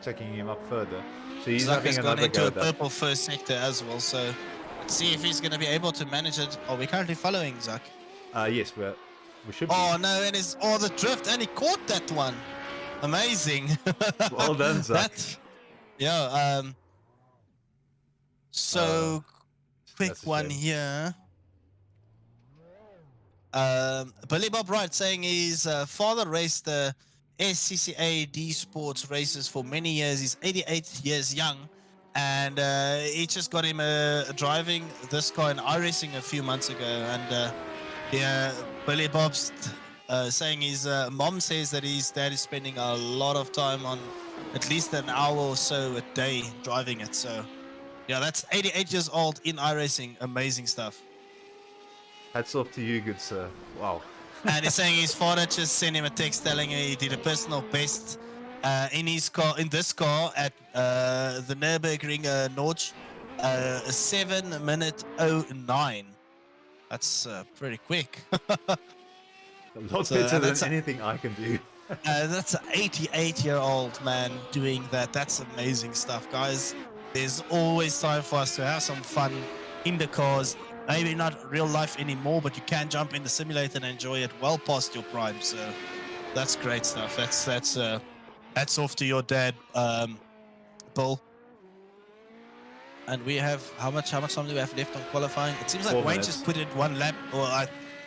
taking him up further. So he's Zuck having has gone another into go a at that. purple first sector as well, so let's see if he's going to be able to manage it. Are we currently following Zuck? Yes, we should be. Oh no, and it's the drift, and he caught that one. Amazing. Well done, Zach. Yeah. So quick that's a one shame. here. Billy Bob Wright saying his father raced the SCCA D Sports races for many years. He's 88 years young, and he just got him driving this car in iRacing a few months ago. And yeah, Billy Bob's saying his mom says that his dad is spending a lot of time on at least an hour or so a day driving it. So yeah, that's 88 years old in iRacing. Amazing stuff. Hats off to you, good sir. Wow. And he's saying his father just sent him a text telling him he did a personal best in this car at the Nürburgring Notch, 7:09. That's pretty quick. A lot So, better that's than anything I can do. That's an 88-year-old man doing that. That's amazing stuff, guys. There's always time for us to have some fun in the cars. Maybe not real life anymore, but you can jump in the simulator and enjoy it well past your prime. So that's great stuff. That's off to your dad, Bill. And we have how much time do we have left on qualifying? It seems like 4 Wayne minutes. just put it 1 lap,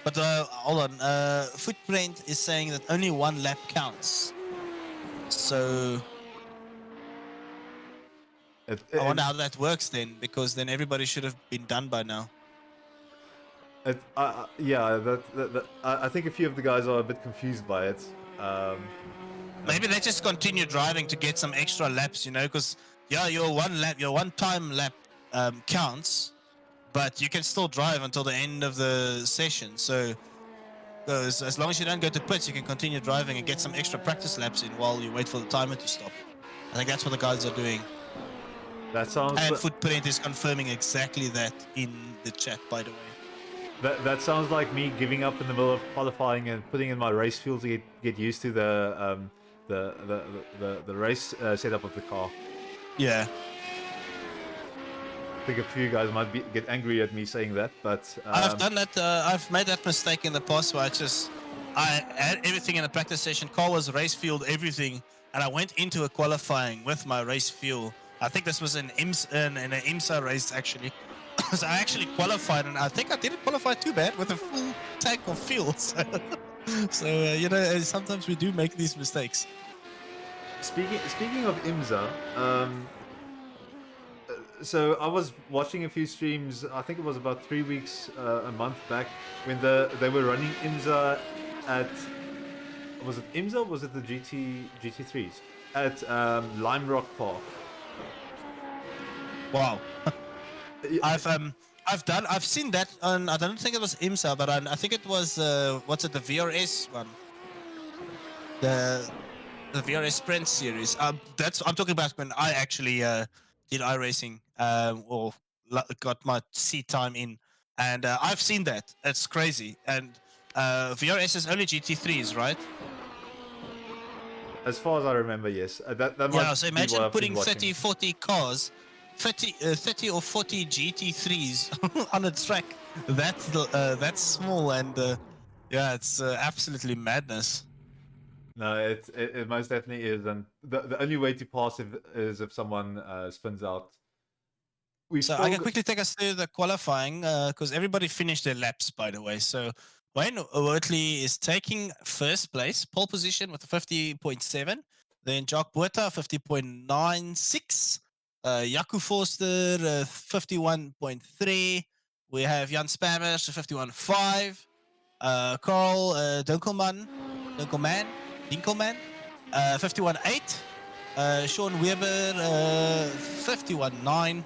but hold on. Footprint is saying that only 1 lap counts. So I wonder how that works then, because then everybody should have been done by now. Yeah, I think a few of the guys are a bit confused by it. Maybe they just continue driving to get some extra laps, because yeah, your 1 time lap counts, but you can still drive until the end of the session. So as long as you don't go to pits, you can continue driving and get some extra practice laps in while you wait for the timer to stop. I think that's what the guys are doing. That sounds. And Footprint is confirming exactly that in the chat, by the way. That sounds like me giving up in the middle of qualifying and putting in my race fuel to get used to the race setup of the car. Yeah. I think a few guys might get angry at me saying that, but I've done that. I've made that mistake in the past where I had everything in a practice session. Car was race fueled, everything, and I went into a qualifying with my race fuel. I think this was in an IMSA race actually. So I actually qualified, and I think I didn't qualify too bad with a full tank of fuel. So sometimes we do make these mistakes. Speaking of IMSA, so I was watching a few streams. I think it was about 3 weeks, a month back, when they were running IMSA at. Was it IMSA? Or was it the GT3s at Lime Rock Park? Wow. I've seen that on, I don't think it was IMSA, but I think it was the VRS one. the VRS Sprint series. That's I'm talking about when I actually did iRacing or got my seat time in, and I've seen that. It's crazy. And VRS is only GT3s, right? As far as I remember, yes. That Yeah. might So be what imagine I've been putting watching. 30, 40 cars, 30 or 40 GT3s on a track that's small, and yeah, it's absolutely madness. No, it most definitely is, and the only way to pass is if someone spins out. We've So I still can got, quickly take us through the qualifying because everybody finished their laps, by the way. So Wayne Wortley is taking first place, pole position with a 50.7. Then Jock Buerta, 50.96. Jaco Forster, 51.3. We have Jan Spammers, 51.5. Carl Dinkelman, 51.8. Sean Weber, 51.9.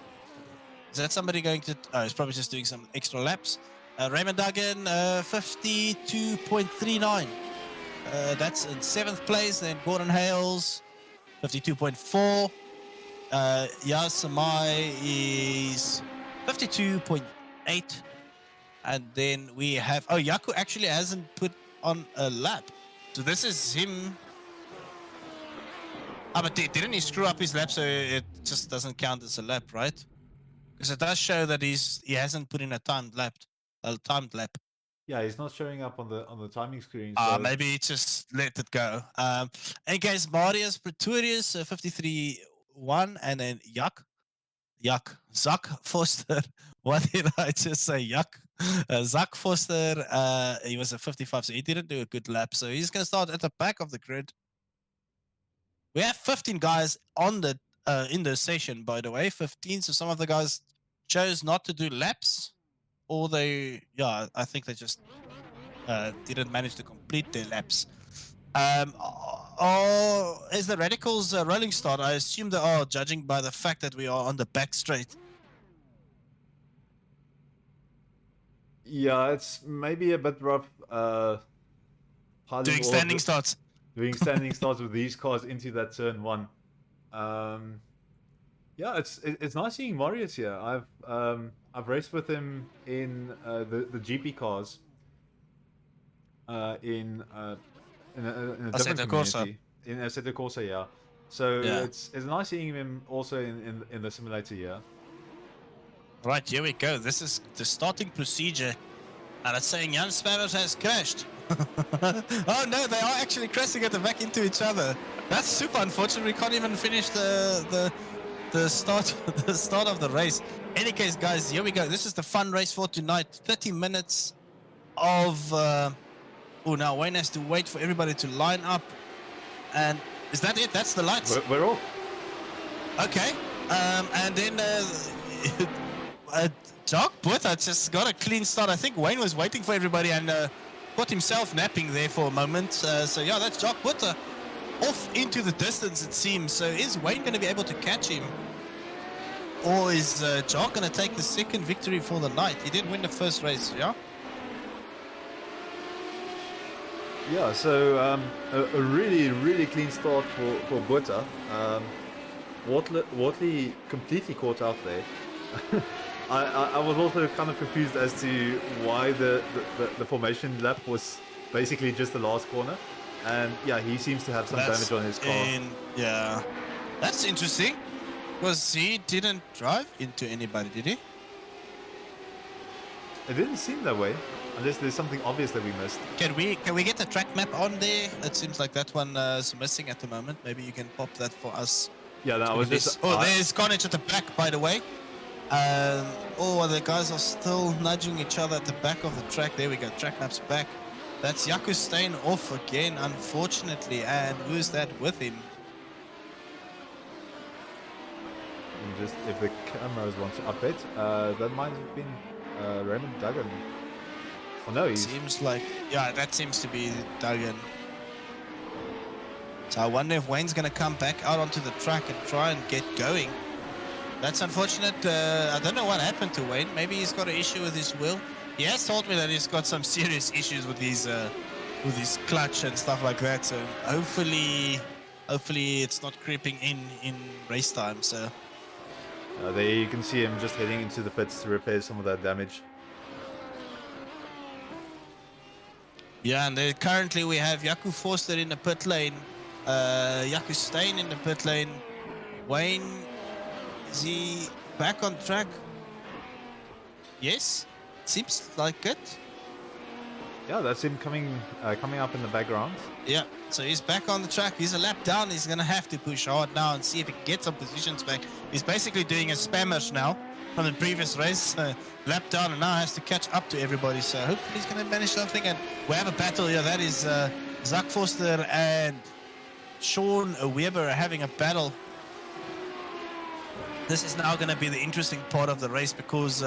Is that somebody going to... Oh, he's probably just doing some extra laps. Raymond Duggan, 52.39. That's in 7th place. Then Gordon Hales, 52.4. Yas Samai is 52.8. And then we have... Oh, Yaku actually hasn't put on a lap. So this is him... Ah, but didn't he screw up his lap, so it just doesn't count as a lap, right? Because it does show that he hasn't put in a timed lap. yeah, he's not showing up on the timing screen. So Maybe he just let it go. In case Marius Pretorius, 53.1, and then Zach Foster. What did I just say? Zach Foster, he was a 55, so he didn't do a good lap. So he's going to start at the back of the grid. We have 15 guys on the in the session, by the way. 15. So some of the guys chose not to do laps, or I think they just didn't manage to complete their laps. Is the Radicals rolling start? I assume they are, judging by the fact that we are on the back straight. yeah, it's maybe a bit rough. Doing standing starts. Doing standing starts with these cars into that turn one. Yeah, it's nice seeing Marius here. I've raced with him in the GP cars. In a different community. In Assetto Corsa, yeah. So yeah. It's nice seeing him also in the simulator, yeah. Right, here we go. This is the starting procedure. And it's saying Jan Spammers has crashed. Oh no, they are actually crashing at the back into each other. That's super unfortunate. We can't even finish the start the start of the race. Any case, guys, here we go. This is the fun race for tonight. 30 minutes of now Wayne has to wait for everybody to line up. And is that it? That's the lights. We're off. Okay. And then Jock Buerta just got a clean start. I think Wayne was waiting for everybody and got himself napping there for a moment. So yeah, that's Jock Buerta off into the distance, it seems. So is Wayne going to be able to catch him? Or is Jock going to take the second victory for the night? He did win the first race, yeah? Yeah, so a really, really clean start for Buerta. Wortley completely caught out there. I was also kind of confused as to why the formation lap was basically just the last corner. And yeah, he seems to have some damage on his car. Yeah, that's interesting. Because he didn't drive into anybody, did he? It didn't seem that way, unless there's something obvious that we missed. Can we get the track map on there? It seems like that one is missing at the moment. Maybe you can pop that for us. Yeah, that was just... there's Carnage at the back, by the way. The guys are still nudging each other at the back of the track. There we go, track maps back. That's Jaco staying off again, unfortunately. And who's that with him? And just if the cameras want to update, that might have been Raymond Duggan. Oh no, he seems like, yeah, that seems to be Duggan. So I wonder if Wayne's going to come back out onto the track and try and get going. That's unfortunate. I don't know what happened to Wayne. Maybe he's got an issue with his wheel. He has told me that he's got some serious issues with his clutch and stuff like that. So hopefully hopefully it's not creeping in race time. So There you can see him just heading into the pits to repair some of that damage. yeah, and currently we have Jaco Forster in the pit lane, Jaco Steyn in the pit lane. Wayne, is he back on track? Yes, seems like it. Yeah, that's him coming up in the background. Yeah, so he's back on the track. He's a lap down. He's going to have to push hard now and see if he can get some positions back. He's basically doing a spammers now from the previous race. Lap down and now has to catch up to everybody. So hopefully he's going to manage something. And we have a battle here. That is Zach Forster and Sean Weber having a battle. This is now going to be the interesting part of the race because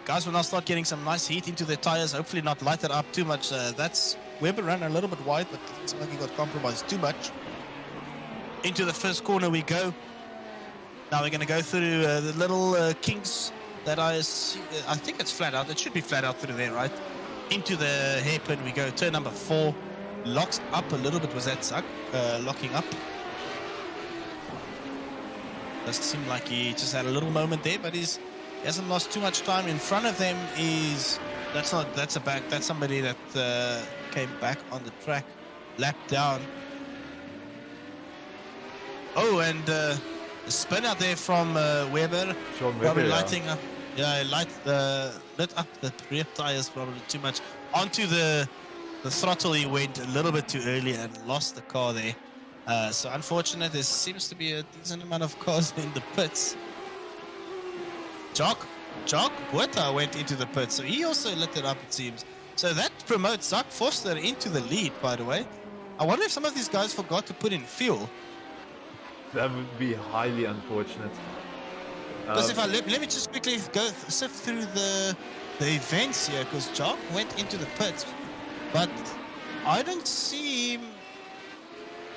guys will now start getting some nice heat into their tires. Hopefully not light it up too much. That's Weber ran a little bit wide, but it looks like he got compromised too much. Into the first corner we go. Now we're going to go through the little kinks that I think it's flat out. It should be flat out through there, right? Into the hairpin we go. Turn number 4. Locks up a little bit. Was that Zach locking up? Does seem like he just had a little moment there, but he hasn't lost too much time. In front of them is that's somebody that came back on the track, lap down. Oh, and the spin out there from Weber. Sean Weber, probably lighting up. Yeah, lit up the rear tires probably too much. Onto the throttle he went a little bit too early and lost the car there. So unfortunate. There seems to be a decent amount of cars in the pits. Jock Buerta went into the pits, so he also lit it up, it seems. So that promotes Zach Forster into the lead, by the way. I wonder if some of these guys forgot to put in fuel. That would be highly unfortunate. Because if let me just quickly go sift through the events here, because Jock went into the pits, but I don't see him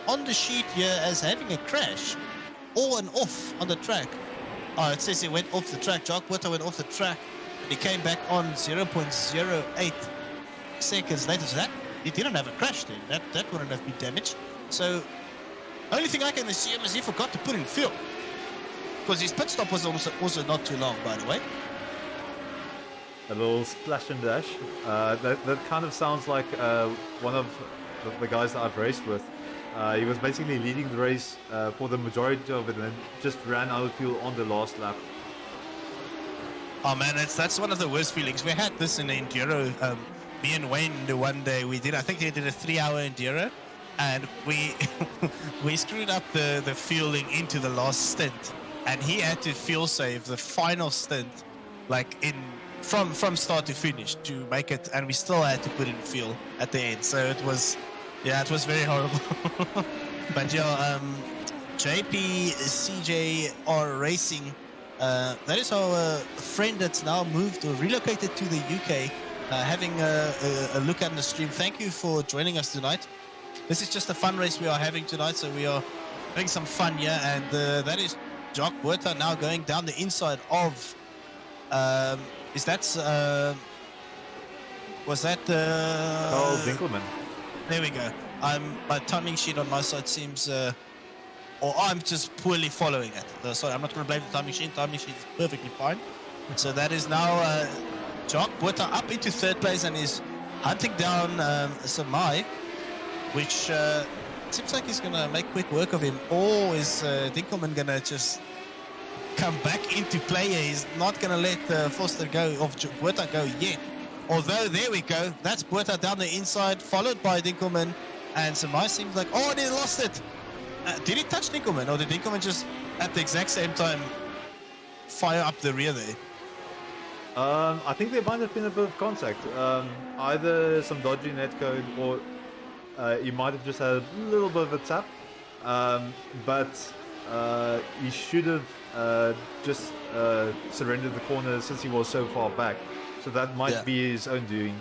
on the sheet here as having a crash or an off on the track. Oh, it says he went off the track. Jock Buerta went off the track and he came back on 0.08 seconds later. So that he didn't have a crash then. That wouldn't have been damaged. So only thing I can assume is he forgot to put in fuel. Because his pit stop was also not too long, by the way. A little splash and dash. That kind of sounds like one of the guys that I've raced with. He was basically leading the race for the majority of it and then just ran out of fuel on the last lap. Oh man, that's one of the worst feelings. We had this in the Enduro. Me and Wayne, the one day we did, I think they did a 3-hour Enduro, and we we screwed up the fueling into the last stint, and he had to fuel save the final stint, like from start to finish to make it, and we still had to put in fuel at the end. So it was very horrible. But yeah, JPCJR Racing, that is our friend that's now moved or relocated to the UK, having a look at the stream. Thank you for joining us tonight. This is just a fun race we are having tonight, so we are having some fun here, and that is Jock Buerta now going down the inside of was that Carl Dinkelman. There we go. My timing sheet on my side seems or I'm just poorly following it. Sorry, I'm not going to blame the timing sheet. Timing sheet is perfectly fine. So that is now Jock Buerta up into third place and is hunting down Samai, which seems like he's going to make quick work of him. Or is Dinkelman going to just come back into play here? He's not going to let Forster go, or Buerta go yet. Although, there we go. That's Buerta down the inside, followed by Dinkelman. And Samai seems like, oh, they lost it. Did he touch Dinkelman, or did Dinkelman just, at the exact same time, fire up the rear there? I think there might have been a bit of contact. Either some dodgy netcode, or he might have just had a little bit of a tap. But he should have just surrendered the corner since he was so far back. So that might be his own doing.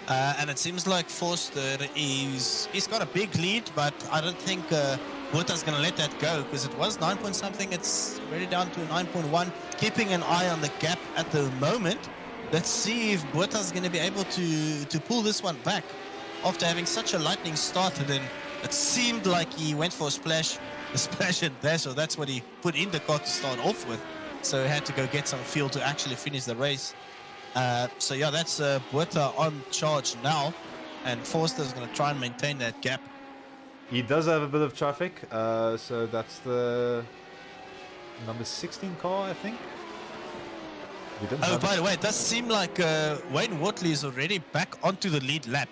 And it seems like Forster he's got a big lead, but I don't think Buerta's going to let that go, because it was 9 point something. It's already down to 9.1. Keeping an eye on the gap at the moment. Let's see if Buerta's going to be able to pull this one back after having such a lightning start and then It seemed like he went for a splash and dash, so that's what he put in the car to start off with. So he had to go get some fuel to actually finish the race. So yeah, that's Botha on charge now, and Forster's going to try and maintain that gap. He does have a bit of traffic, so that's the number 16 car, I think. Oh, by the way, it does seem like Wayne Wortley is already back onto the lead lap.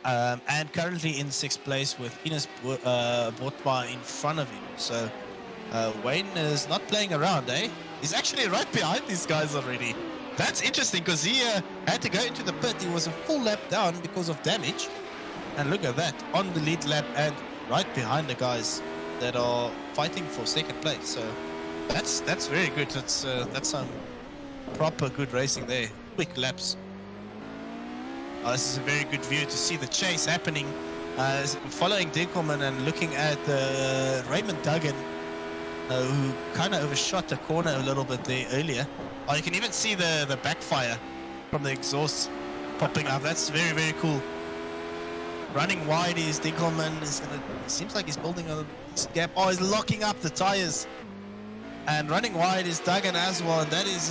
And currently in 6th place with Ines Botma in front of him. So Wayne is not playing around, eh? He's actually right behind these guys already. That's interesting because he had to go into the pit. He was a full lap down because of damage. And look at that, on the lead lap and right behind the guys that are fighting for 2nd place. So that's very good. That's some proper good racing there. Quick laps. This is a very good view to see the chase happening. Following Dinkelman and looking at Raymond Duggan, who kind of overshot the corner a little bit there earlier. Oh, you can even see the backfire from the exhaust popping up. That's very, very cool. Running wide is Dinkelman. Seems like he's building a gap. Oh, he's locking up the tires. And running wide is Duggan as well. And that is,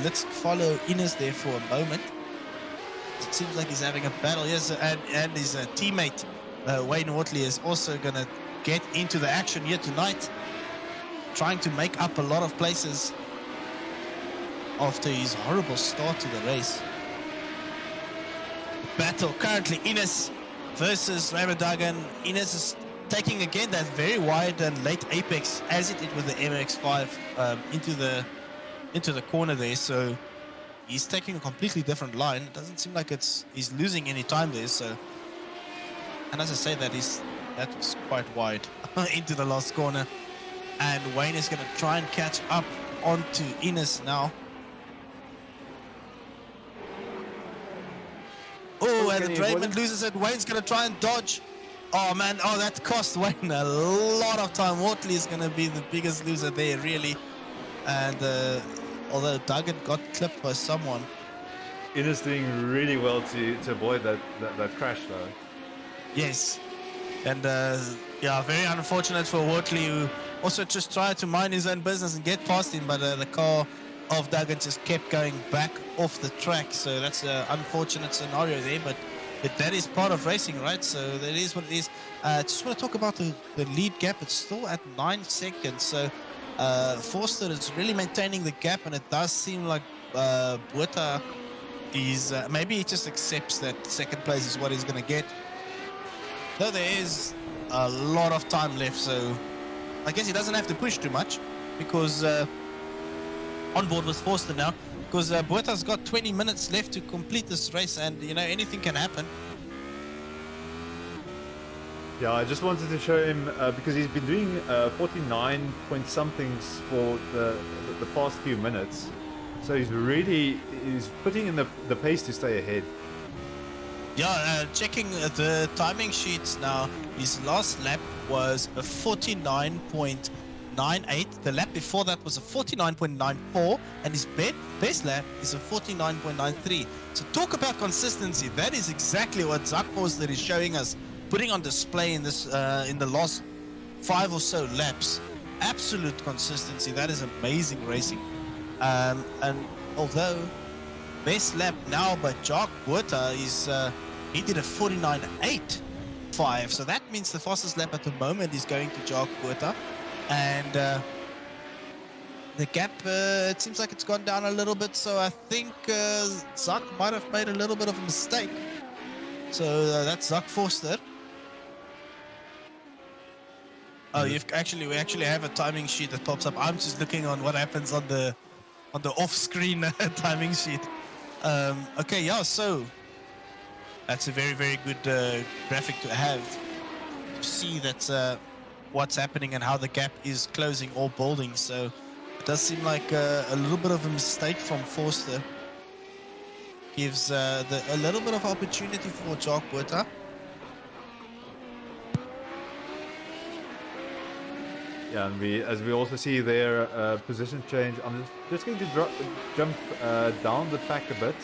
let's follow Ines there for a moment. It seems like he's having a battle. Yes, and his teammate, Wayne Wortley, is also going to get into the action here tonight. Trying to make up a lot of places after his horrible start to the race. Battle currently Ines versus Raymond Duggan. Ines is taking again that very wide and late apex as it did with the Mx5 into the corner there. So he's taking a completely different line. It doesn't seem like he's losing any time there. So, and as I say, that was quite wide into the last corner. And Wayne is going to try and catch up onto Ines now. Oh, and Raymond loses it. Wayne's going to try and dodge. Oh, man. Oh, that cost Wayne a lot of time. Wortley is going to be the biggest loser there, really. And although Duggan got clipped by someone. It is doing really well to avoid that crash, though. Yes. And, yeah, very unfortunate for Wortley, who also just tried to mind his own business and get past him, but the car of Duggan just kept going back off the track. So that's an unfortunate scenario there, but that is part of racing, right? So that is what it is. Just want to talk about the lead gap. It's still at 9 seconds. So Forster is really maintaining the gap, and it does seem like Botha is maybe he just accepts that 2nd place is what he's going to get. Though there is a lot of time left, so I guess he doesn't have to push too much because on board with Forster now, because Botha's got 20 minutes left to complete this race, and you know, anything can happen. Yeah, I just wanted to show him because he's been doing 49 point somethings for the past few minutes, so he's putting in the pace to stay ahead. Yeah, checking the timing sheets now, his last lap was a 49.98. The lap before that was a 49.94, and his best lap is a 49.93. So talk about consistency. That is exactly what Zak Forster is showing us, putting on display in this in the last 5 or so laps. Absolute consistency. That is amazing racing. And although best lap now by Jacques Botha is he did a 49.85, so that means the fastest lap at the moment is going to Jacques Botha, and the gap it seems like it's gone down a little bit. So I think Zak might have made a little bit of a mistake. So that's Zak Forster. Oh, we actually have a timing sheet that pops up. I'm just looking on what happens on the off-screen timing sheet. Okay, yeah, so that's a very, very good graphic to have to see that what's happening and how the gap is closing or building. So it does seem like a little bit of a mistake from Forster. Gives a little bit of opportunity for Jacques Botha. Yeah, and as we also see their position change. I'm just going to jump down the pack a bit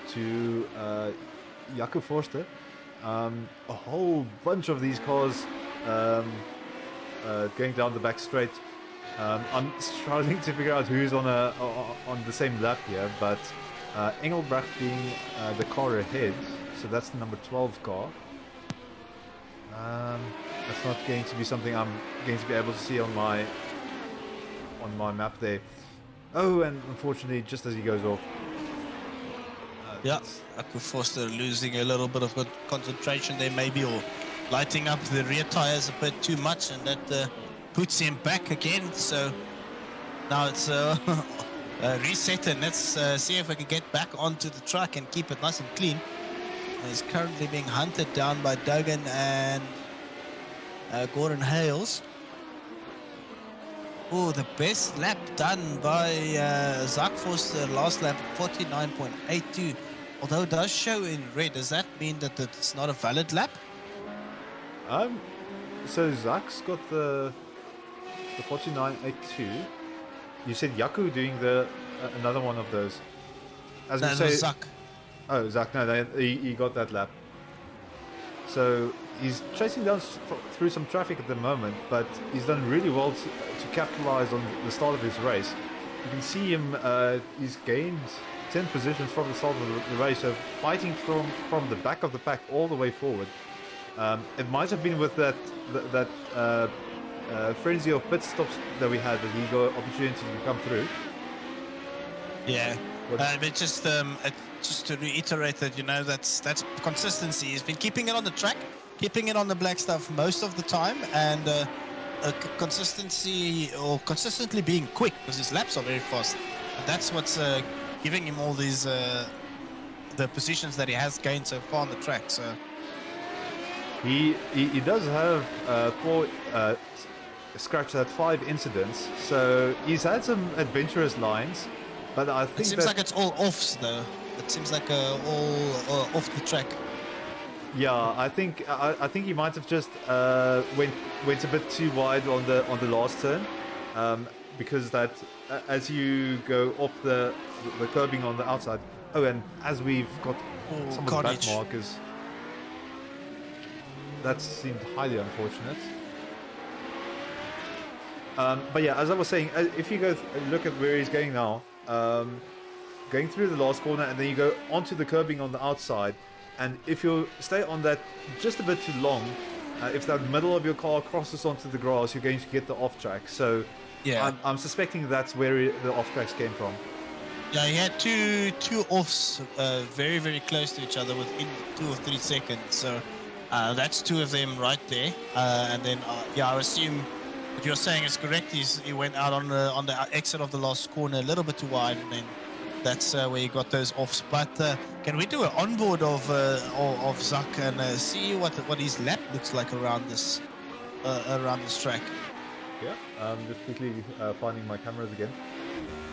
to Jaco Forster. A whole bunch of these cars going down the back straight. I'm struggling to figure out who's on the same lap here, but Engelbrecht being the car ahead, so that's the number 12 car. That's not going to be something I'm going to be able to see on my map there. Oh, and unfortunately, just as he goes off. Yeah, Aku Forster losing a little bit of concentration there maybe, or lighting up the rear tires a bit too much, and that puts him back again. So now it's reset, and let's see if we can get back onto the track and keep it nice and clean. He's currently being hunted down by Duggan and Gordon Hales. Oh, the best lap done by Zak Forster, last lap 49.82. Although it does show in red, does that mean that it's not a valid lap? So Zak's got the 49.82. You said Yaku doing the another one of those. As No, we it say, was Zak. oh, Zak, no, he got that lap. So he's chasing down through some traffic at the moment, but he's done really well to capitalize on the start of his race. You can see him, he's gained 10 positions from the start of the race, so fighting from the back of the pack all the way forward. It might have been with that frenzy of pit stops that we had that he got opportunity to come through. Yeah, but just to reiterate that, you know, that's consistency. He's been keeping it on the track, keeping it on the black stuff most of the time, and consistency, or consistently being quick, because his laps are very fast. And that's what's giving him all these the positions that he has gained so far on the track. So he does have scratch that 5 incidents, so he's had some adventurous lines. But I think it seems like it's all offs, though. It seems like all off the track. Yeah, I think he might have just went a bit too wide on the last turn, because that as you go off the curbing on the outside. Oh, and as we've got some of the back markers, that seemed highly unfortunate. But yeah, as I was saying, if you go look at where he's going now. Going through the last corner, and then you go onto the curbing on the outside, and if you stay on that just a bit too long, if that middle of your car crosses onto the grass, you're going to get the off track. So yeah, I'm suspecting that's where the off tracks came from. Yeah, he had two offs very, very close to each other within 2 or 3 seconds. So that's 2 of them right there. And then yeah, I assume what you're saying is correct. He went out on the exit of the last corner a little bit too wide, and then that's where he got those offs. But can we do an onboard of Zak and see what his lap looks like around this track? Yeah, just quickly finding my cameras again.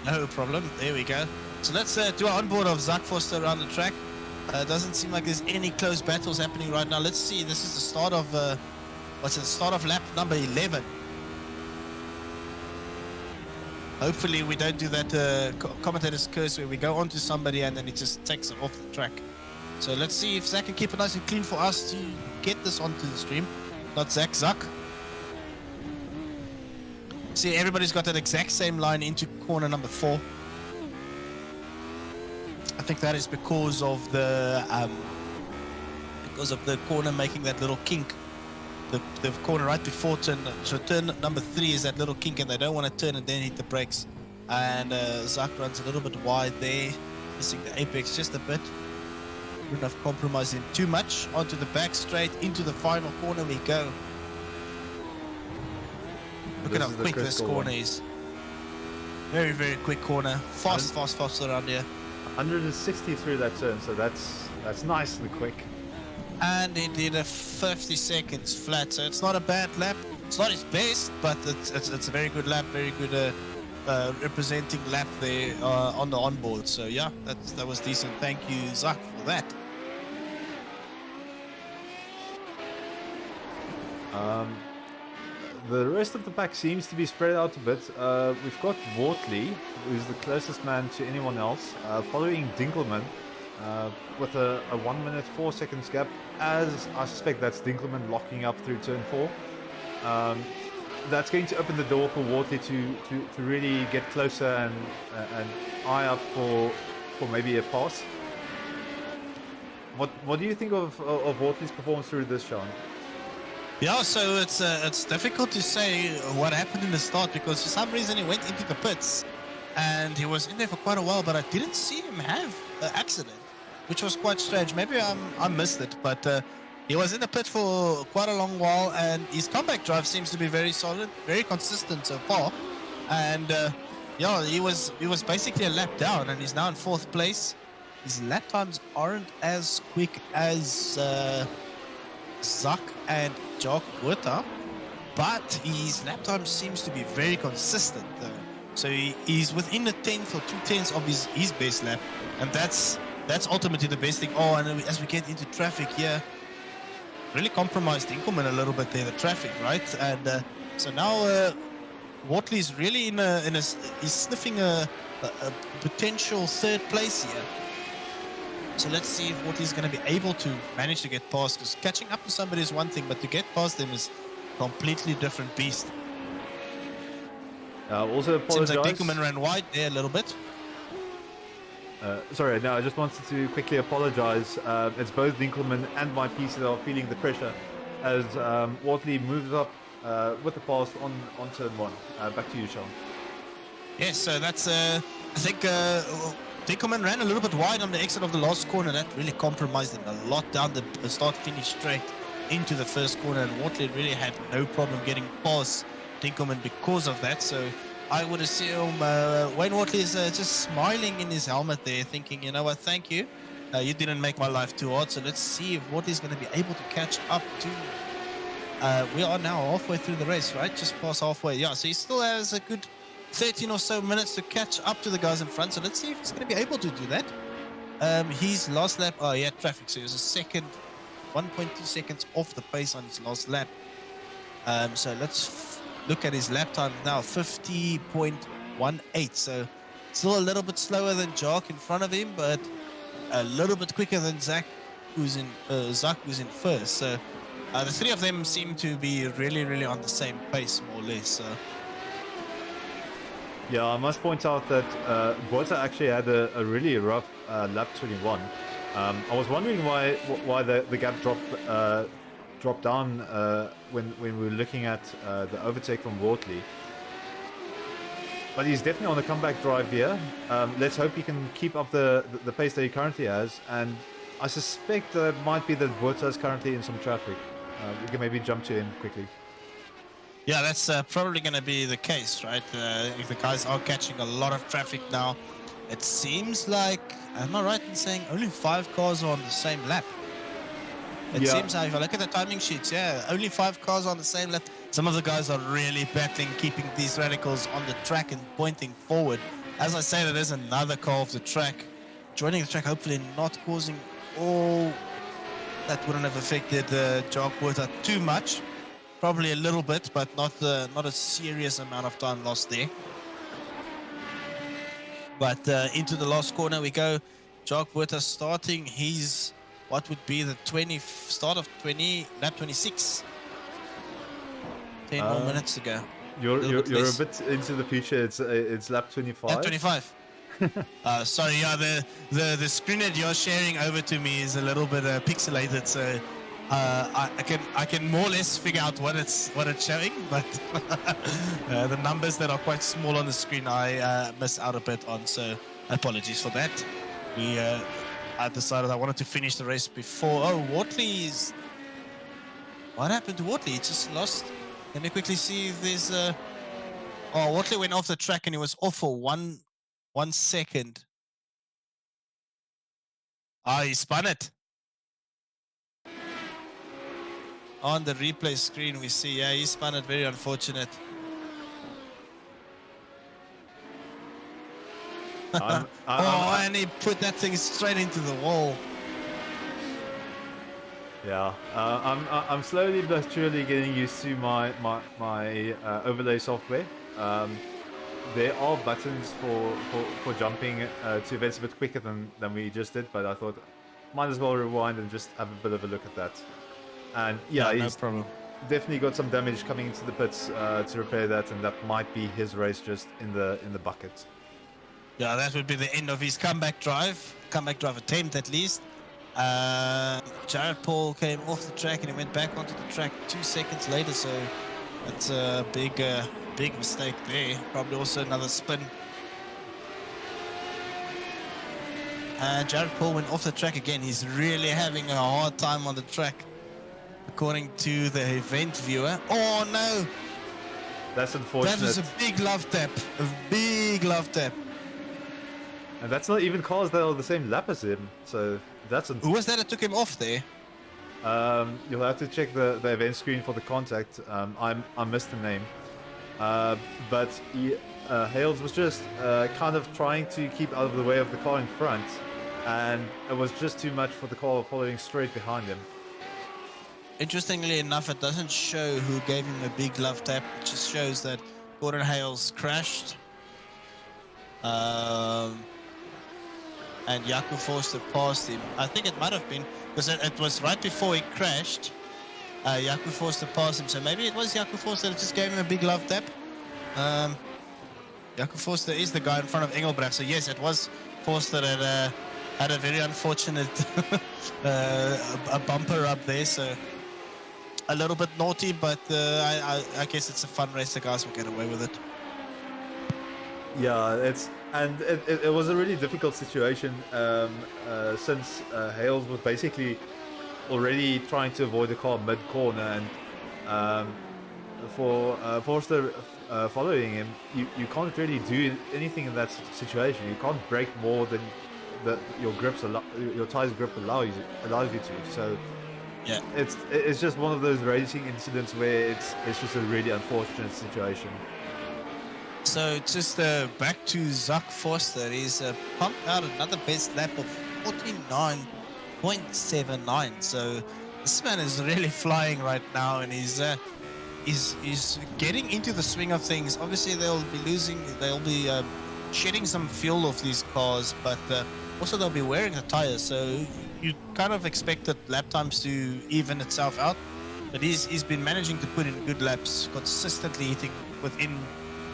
No problem. There we go. So let's do an onboard of Zak Forster around the track. Doesn't seem like there's any close battles happening right now. Let's see. This is the start of what's it? The start of lap number 11. Hopefully we don't do that commentator's curse where we go onto somebody and then it just takes it off the track. So let's see if Zak can keep it nice and clean for us to get this onto the stream. Not Zak. See, everybody's got that exact same line into corner number 4. I think that is because of the corner making that little kink. The corner right before turn, so turn number 3 is that little kink, and they don't want to turn and then hit the brakes. And Zak runs a little bit wide there, missing the apex just a bit. Wouldn't have compromised him too much. Onto the back straight, into the final corner we go. Look at how quick this corner is. Very, very quick corner. Fast around here. 160 through that turn, so that's nice and quick. And he did a 50 seconds flat, so it's not a bad lap. It's not his best, but it's a very good lap, very good representing lap there on the onboard. So yeah, that was decent. Thank you, Zak, for that. The rest of the pack seems to be spread out a bit. We've got Wortley, who's the closest man to anyone else, following Dinkelman. with a 1 minute 4 seconds gap, as I suspect that's Dinkelman locking up through turn 4. That's going to open the door for Wortley to really get closer and eye up for maybe a pass. What do you think of Wortley's performance through this, Sean? Yeah, so it's difficult to say what happened in the start, because for some reason he went into the pits and he was in there for quite a while, but I didn't see him have an accident, which was quite strange. Maybe I missed it, but he was in the pit for quite a long while, and his comeback drive seems to be very solid, very consistent so far. And yeah, he was basically a lap down, and he's now in 4th place. His lap times aren't as quick as Zak and Jock Botha, but his lap time seems to be very consistent though. So he's within a 10th or 2/10 of his best lap, and that's ultimately the best thing. Oh, and as we get into traffic here, really compromised Dinkelman a little bit there, the traffic, right? And so now Wortley's really he's sniffing a potential 3rd place here. So let's see if Wortley's going to be able to manage to get past, because catching up to somebody is one thing, but to get past them is a completely different beast. Also apologize. Seems like Dinkelman ran wide there a little bit. Sorry, no, I just wanted to quickly apologize. It's both Dinkelman and my piece that are feeling the pressure as Wortley moves up with the pass on turn 1. Back to you, Sean. Yes, so that's, I think Dinkelman ran a little bit wide on the exit of the last corner. That really compromised him a lot down the start-finish straight into the first corner, and Wortley really had no problem getting past Dinkelman because of that. So I would assume Wayne Wortley is just smiling in his helmet there, thinking, you know what, thank you. You didn't make my life too hard. So let's see if Wortley's going to be able to catch up to... we are now halfway through the race, right? Just past halfway. Yeah, so he still has a good 13 or so minutes to catch up to the guys in front. So let's see if he's going to be able to do that. His last lap... Oh, he had traffic, so he was a second... 1.2 seconds off the pace on his last lap. So let's look at his lap time now, 50.18. So still a little bit slower than Jock in front of him, but a little bit quicker than Zak, who's in first. So the three of them seem to be really on the same pace, more or less. So. Yeah, I must point out that Botha actually had a really rough lap 21. I was wondering why the gap dropped down when we were looking at the overtake from Wortley. But he's definitely on the comeback drive here. Let's hope he can keep up the pace that he currently has. And I suspect that it might be that Botha is currently in some traffic. We can maybe jump to him quickly. Yeah, that's probably going to be the case, right? If the guys are catching a lot of traffic now. It seems like, am I right in saying only 5 cars are on the same lap? It seems like, if I look at the timing sheets, yeah, only 5 cars on the same lap. Some of the guys are really battling, keeping these radicals on the track and pointing forward. As I say, there is another car off the track, joining the track, hopefully not causing all... That wouldn't have affected Jock Botha too much. Probably a little bit, but not a serious amount of time lost there. But into the last corner we go. Jock Botha starting his, what would be the start of 20, lap 26. 10 more minutes to go. You're a bit into the future. It's lap 25. Lap 25. Sorry, yeah, the screen that you're sharing over to me is a little bit pixelated, so I can more or less figure out what it's showing, but the numbers that are quite small on the screen I miss out a bit on, so apologies for that. I decided I wanted to finish the race before. Oh, Wortley's... What happened to Wortley? He just lost. Let me quickly see if there's a... Oh, Wortley went off the track and he was off for 1 second. Ah, he spun it. On the replay screen we see, yeah, he spun it, very unfortunate. And he put that thing straight into the wall. Yeah, I'm slowly but surely getting used to my overlay software. there are buttons for jumping to events a bit quicker than we just did, but I thought might as well rewind and just have a bit of a look at that. And yeah, no he's problem. definitely got some damage coming into the pits to repair that, and that might be his race just in the bucket. Yeah, that would be the end of his comeback drive attempt at least. Jared Paul came off the track and he went back onto the track 2 seconds later, so that's a big mistake there. Probably also another spin. Jared Paul went off the track again. He's really having a hard time on the track, according to the event viewer. Oh no! That's unfortunate. That was a big love tap. A big love tap. And that's not even cars that are the same lap as him, so that's Who was that took him off there? you'll have to check the event screen for the contact. I missed the name. But Hales was just kind of trying to keep out of the way of the car in front, and it was just too much for the car following straight behind him. Interestingly enough, it doesn't show who gave him a big love tap. It just shows that Gordon Hales crashed. And Jaco Forster passed him. I think it might have been, because it was right before he crashed. Jaco Forster passed him, so maybe it was Jaco Forster that just gave him a big love tap. Jaco Forster is the guy in front of Engelbrecht, so yes, it was Forster that had a very unfortunate a bumper up there, so a little bit naughty, but I guess it's a fun race. The guys will get away with it. Yeah, it was a really difficult situation since Hales was basically already trying to avoid the car mid-corner, and for Forster following him, you can't really do anything in that situation. You can't brake more than your tires grip allows you to. So yeah, it's just one of those racing incidents where it's just a really unfortunate situation. So just back to Zach Forster. He's pumped out another best lap of 49.79. So this man is really flying right now, and he's getting into the swing of things. Obviously, they'll be shedding some fuel off these cars, but also they'll be wearing the tires. So you kind of expected lap times to even itself out, but he's been managing to put in good laps, consistently hitting within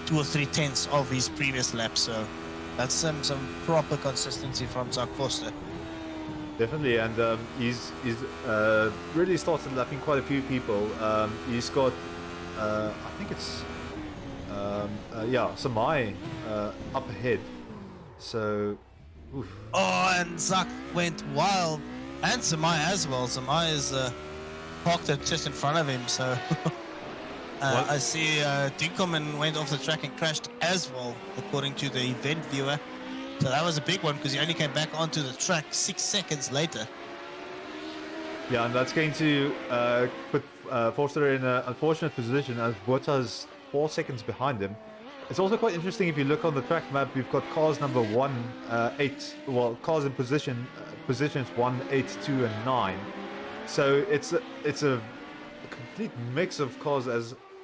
2 or 3 tenths of his previous lap, so that's some proper consistency from Zach Forster. Definitely, and he's really started lapping quite a few people. He's got, I think it's, Samai up ahead. So, oof. Oh, and Zach went wild, and Samai as well. Samai is parked just in front of him, so. I see Dinkelman went off the track and crashed as well, according to the event viewer. So that was a big one because he only came back onto the track 6 seconds later. Yeah, and that's going to put Forster in an unfortunate position as Bottas 4 seconds behind him. It's also quite interesting if you look on the track map. We've got cars number cars in positions 1, 8, 2, and 9. So it's a complete mix of cars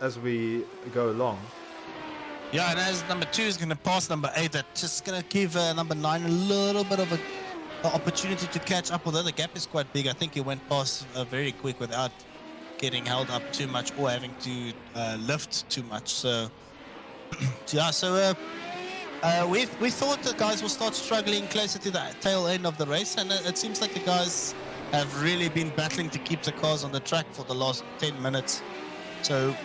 as we go along. Yeah, and as number 2 is going to pass number 8, that's just going to give number 9 a little bit of an opportunity to catch up, although the gap is quite big. I think he went past very quick without getting held up too much or having to lift too much. So, yeah, so we thought the guys will start struggling closer to the tail end of the race, and it seems like the guys have really been battling to keep the cars on the track for the last 10 minutes. So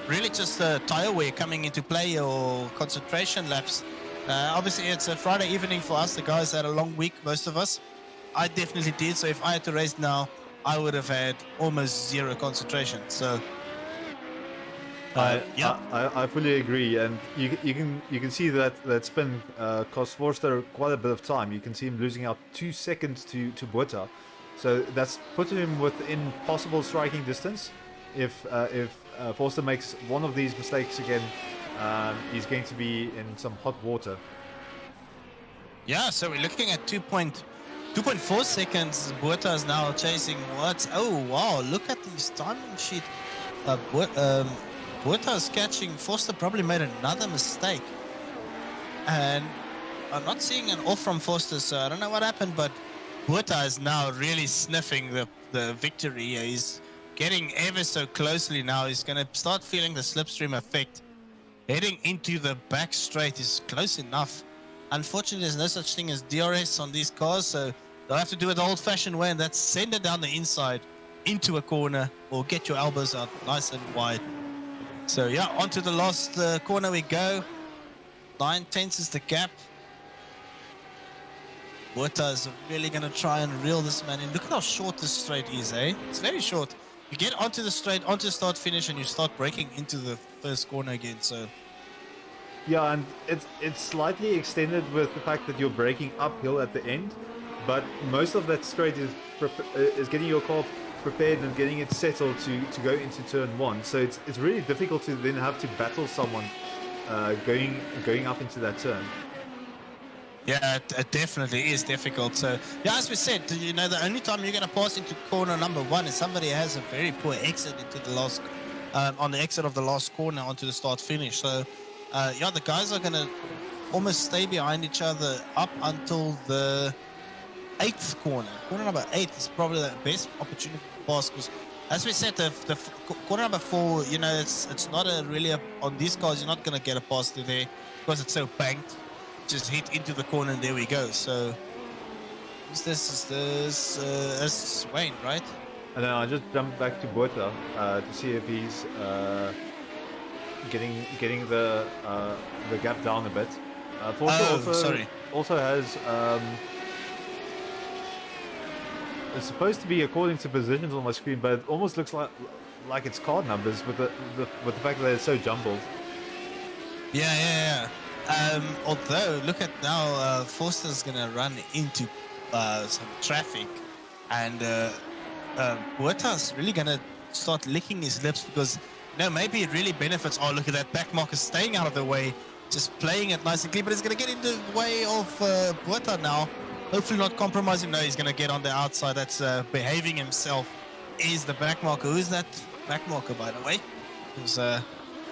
really just tire wear coming into play or concentration laps. Obviously it's a Friday evening for us. The guys had a long week, most of us. I definitely did. So if I had to race now, I would have had almost zero concentration. So I fully agree, and you can see that spin cost Forster quite a bit of time. You can see him losing out 2 seconds to Bottas, so that's putting him within possible striking distance. If Forster makes one of these mistakes again, he's going to be in some hot water. Yeah, so we're looking at 2.4 seconds. Bottas is now chasing what? Oh wow! Look at this timing sheet. Buerta's catching. Forster probably made another mistake. And I'm not seeing an off from Forster, so I don't know what happened, but Buerta is now really sniffing the victory. He's getting ever so closely now. He's going to start feeling the slipstream effect. Heading into the back straight is close enough. Unfortunately, there's no such thing as DRS on these cars, so they'll have to do it the old-fashioned way, and that's send it down the inside into a corner or get your elbows out nice and wide. So yeah, onto the last corner we go. 9/10 is the gap. Buerta is really going to try and reel this man in. Look at how short this straight is, eh? It's very short. You get onto the straight, onto start finish, and you start breaking into the first corner again. So Yeah, and it's slightly extended with the fact that you're braking uphill at the end, but most of that straight is getting your car prepared and getting it settled to go into turn one. So it's really difficult to then have to battle someone going up into that turn. yeah, it definitely is difficult. So yeah, as we said, you know, the only time you're going to pass into corner number one is somebody has a very poor exit into the last on the exit of the last corner onto the start finish. So yeah, the guys are going to almost stay behind each other up until the 8th corner. Corner number 8 is probably the best opportunity to pass, because as we said, the corner number 4, you know, it's not on these cars, you're not going to get a pass through there because it's so banked. Just hit into the corner and there we go. So is this Wayne, right? And then I just jumped back to Buerta to see if he's getting the gap down a bit. Forster also has it's supposed to be according to positions on my screen, but it almost looks like it's card numbers with the fact that it's so jumbled. Yeah. Although, look at now, Forster's gonna run into some traffic, and Buerta's really gonna start licking his lips, because maybe it really benefits. Oh, look at that back marker staying out of the way, just playing it nice and clean, but it's gonna get in the way of Buerta now. Hopefully not compromising. No, he's gonna get on the outside. That's behaving himself. Is the back marker? Who's that back marker, by the way? Because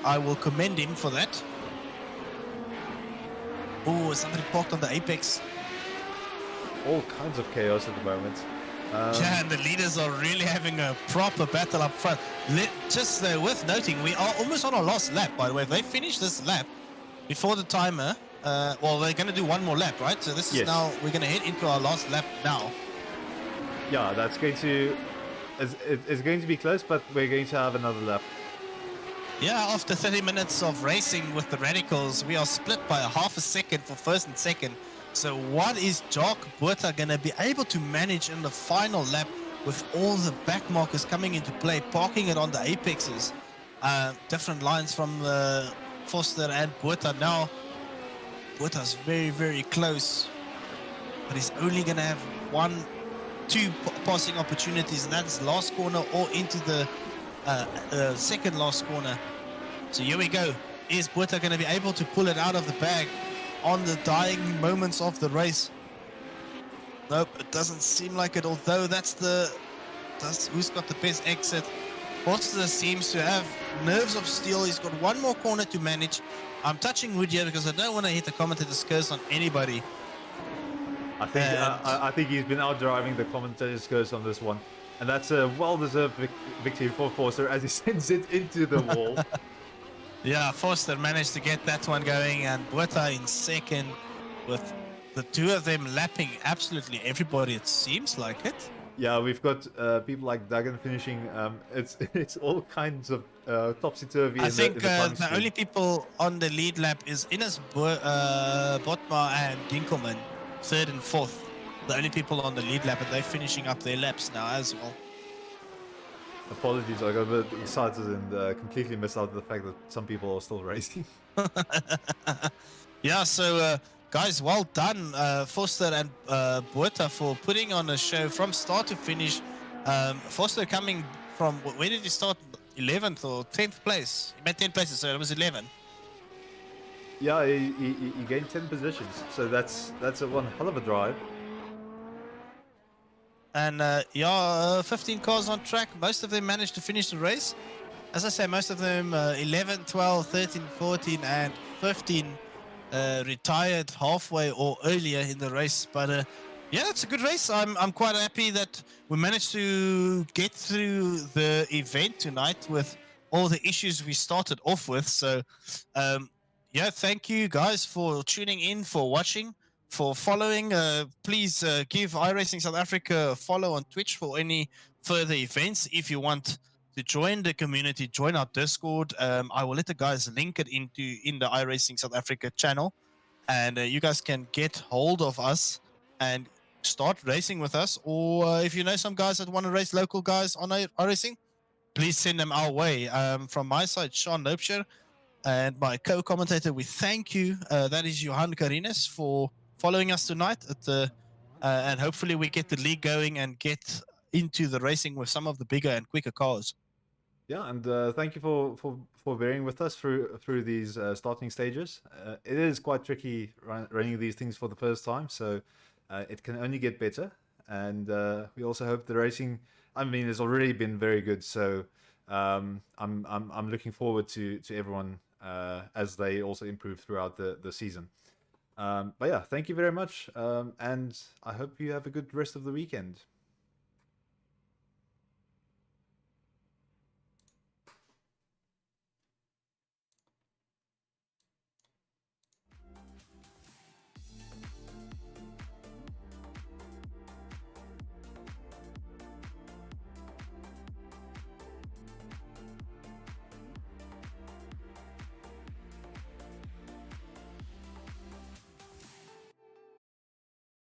I will commend him for that. Oh, somebody parked on the apex. All kinds of chaos at the moment. Yeah, and the leaders are really having a proper battle up front. Just worth noting, we are almost on our last lap, by the way. If they finish this lap before the timer, well, they're going to do one more lap, right? So this is now, we're going to head into our last lap now. Yeah, that's going to... It's going to be close, but we're going to have another lap. Yeah, after 30 minutes of racing with the Radicals, we are split by a half a second for first and second. So what is Jock Buerta going to be able to manage in the final lap with all the back markers coming into play, parking it on the apexes? Different lines from Forster and Buerta now. Buerta's very, very close, but he's only going to have two passing opportunities, and that's last corner or into the second last corner. So here we go. Is Buerta going to be able to pull it out of the bag on the dying moments of the race? Nope, it doesn't seem like it, although who's got the best exit. Forster seems to have nerves of steel. He's got one more corner to manage. I'm touching wood here because I don't want to hit the commentator's curse on anybody. I think he's been out driving the commentator's curse on this one. And that's a well-deserved victory for Forster as he sends it into the wall. Yeah, Forster managed to get that one going, and Buerta in second, with the two of them lapping absolutely everybody, it seems like it. Yeah, we've got people like Duggan finishing. It's all kinds of topsy-turvy. I think the only people on the lead lap is Ines Botma and Dinkelman, third and fourth. The only people on the lead lap, and they're finishing up their laps now as well. Apologies, I got a bit excited and completely missed out the fact that some people are still racing. Yeah, so guys, well done, Forster and Buerta, for putting on a show from start to finish. Forster coming from, where did he start? 11th or 10th place? He made 10 places, so it was 11. Yeah, he gained 10 positions, so that's a one hell of a drive. And 15 cars on track. Most of them managed to finish the race. as I say, most of them 11, 12, 13, 14, and 15 retired halfway or earlier in the race. But yeah, it's a good race. I'm quite happy that we managed to get through the event tonight with all the issues we started off with. So yeah, thank you guys for tuning in, for watching, for following. Please give iRacing South Africa a follow on Twitch for any further events. If you want to join the community, join our Discord. I will let the guys link it in the iRacing South Africa channel, and you guys can get hold of us and start racing with us. Or if you know some guys that want to race local guys on iRacing, please send them our way. From my side, Sean Lopesher, and my co-commentator, we thank you. That is Johan Carines for following us tonight at the, and hopefully we get the league going and get into the racing with some of the bigger and quicker cars. Yeah, and thank you for bearing with us through these starting stages. It is quite tricky running these things for the first time, so it can only get better. And we also hope the racing, I mean, has already been very good. So I'm looking forward to everyone as they also improve throughout the season. But yeah, thank you very much, and I hope you have a good rest of the weekend.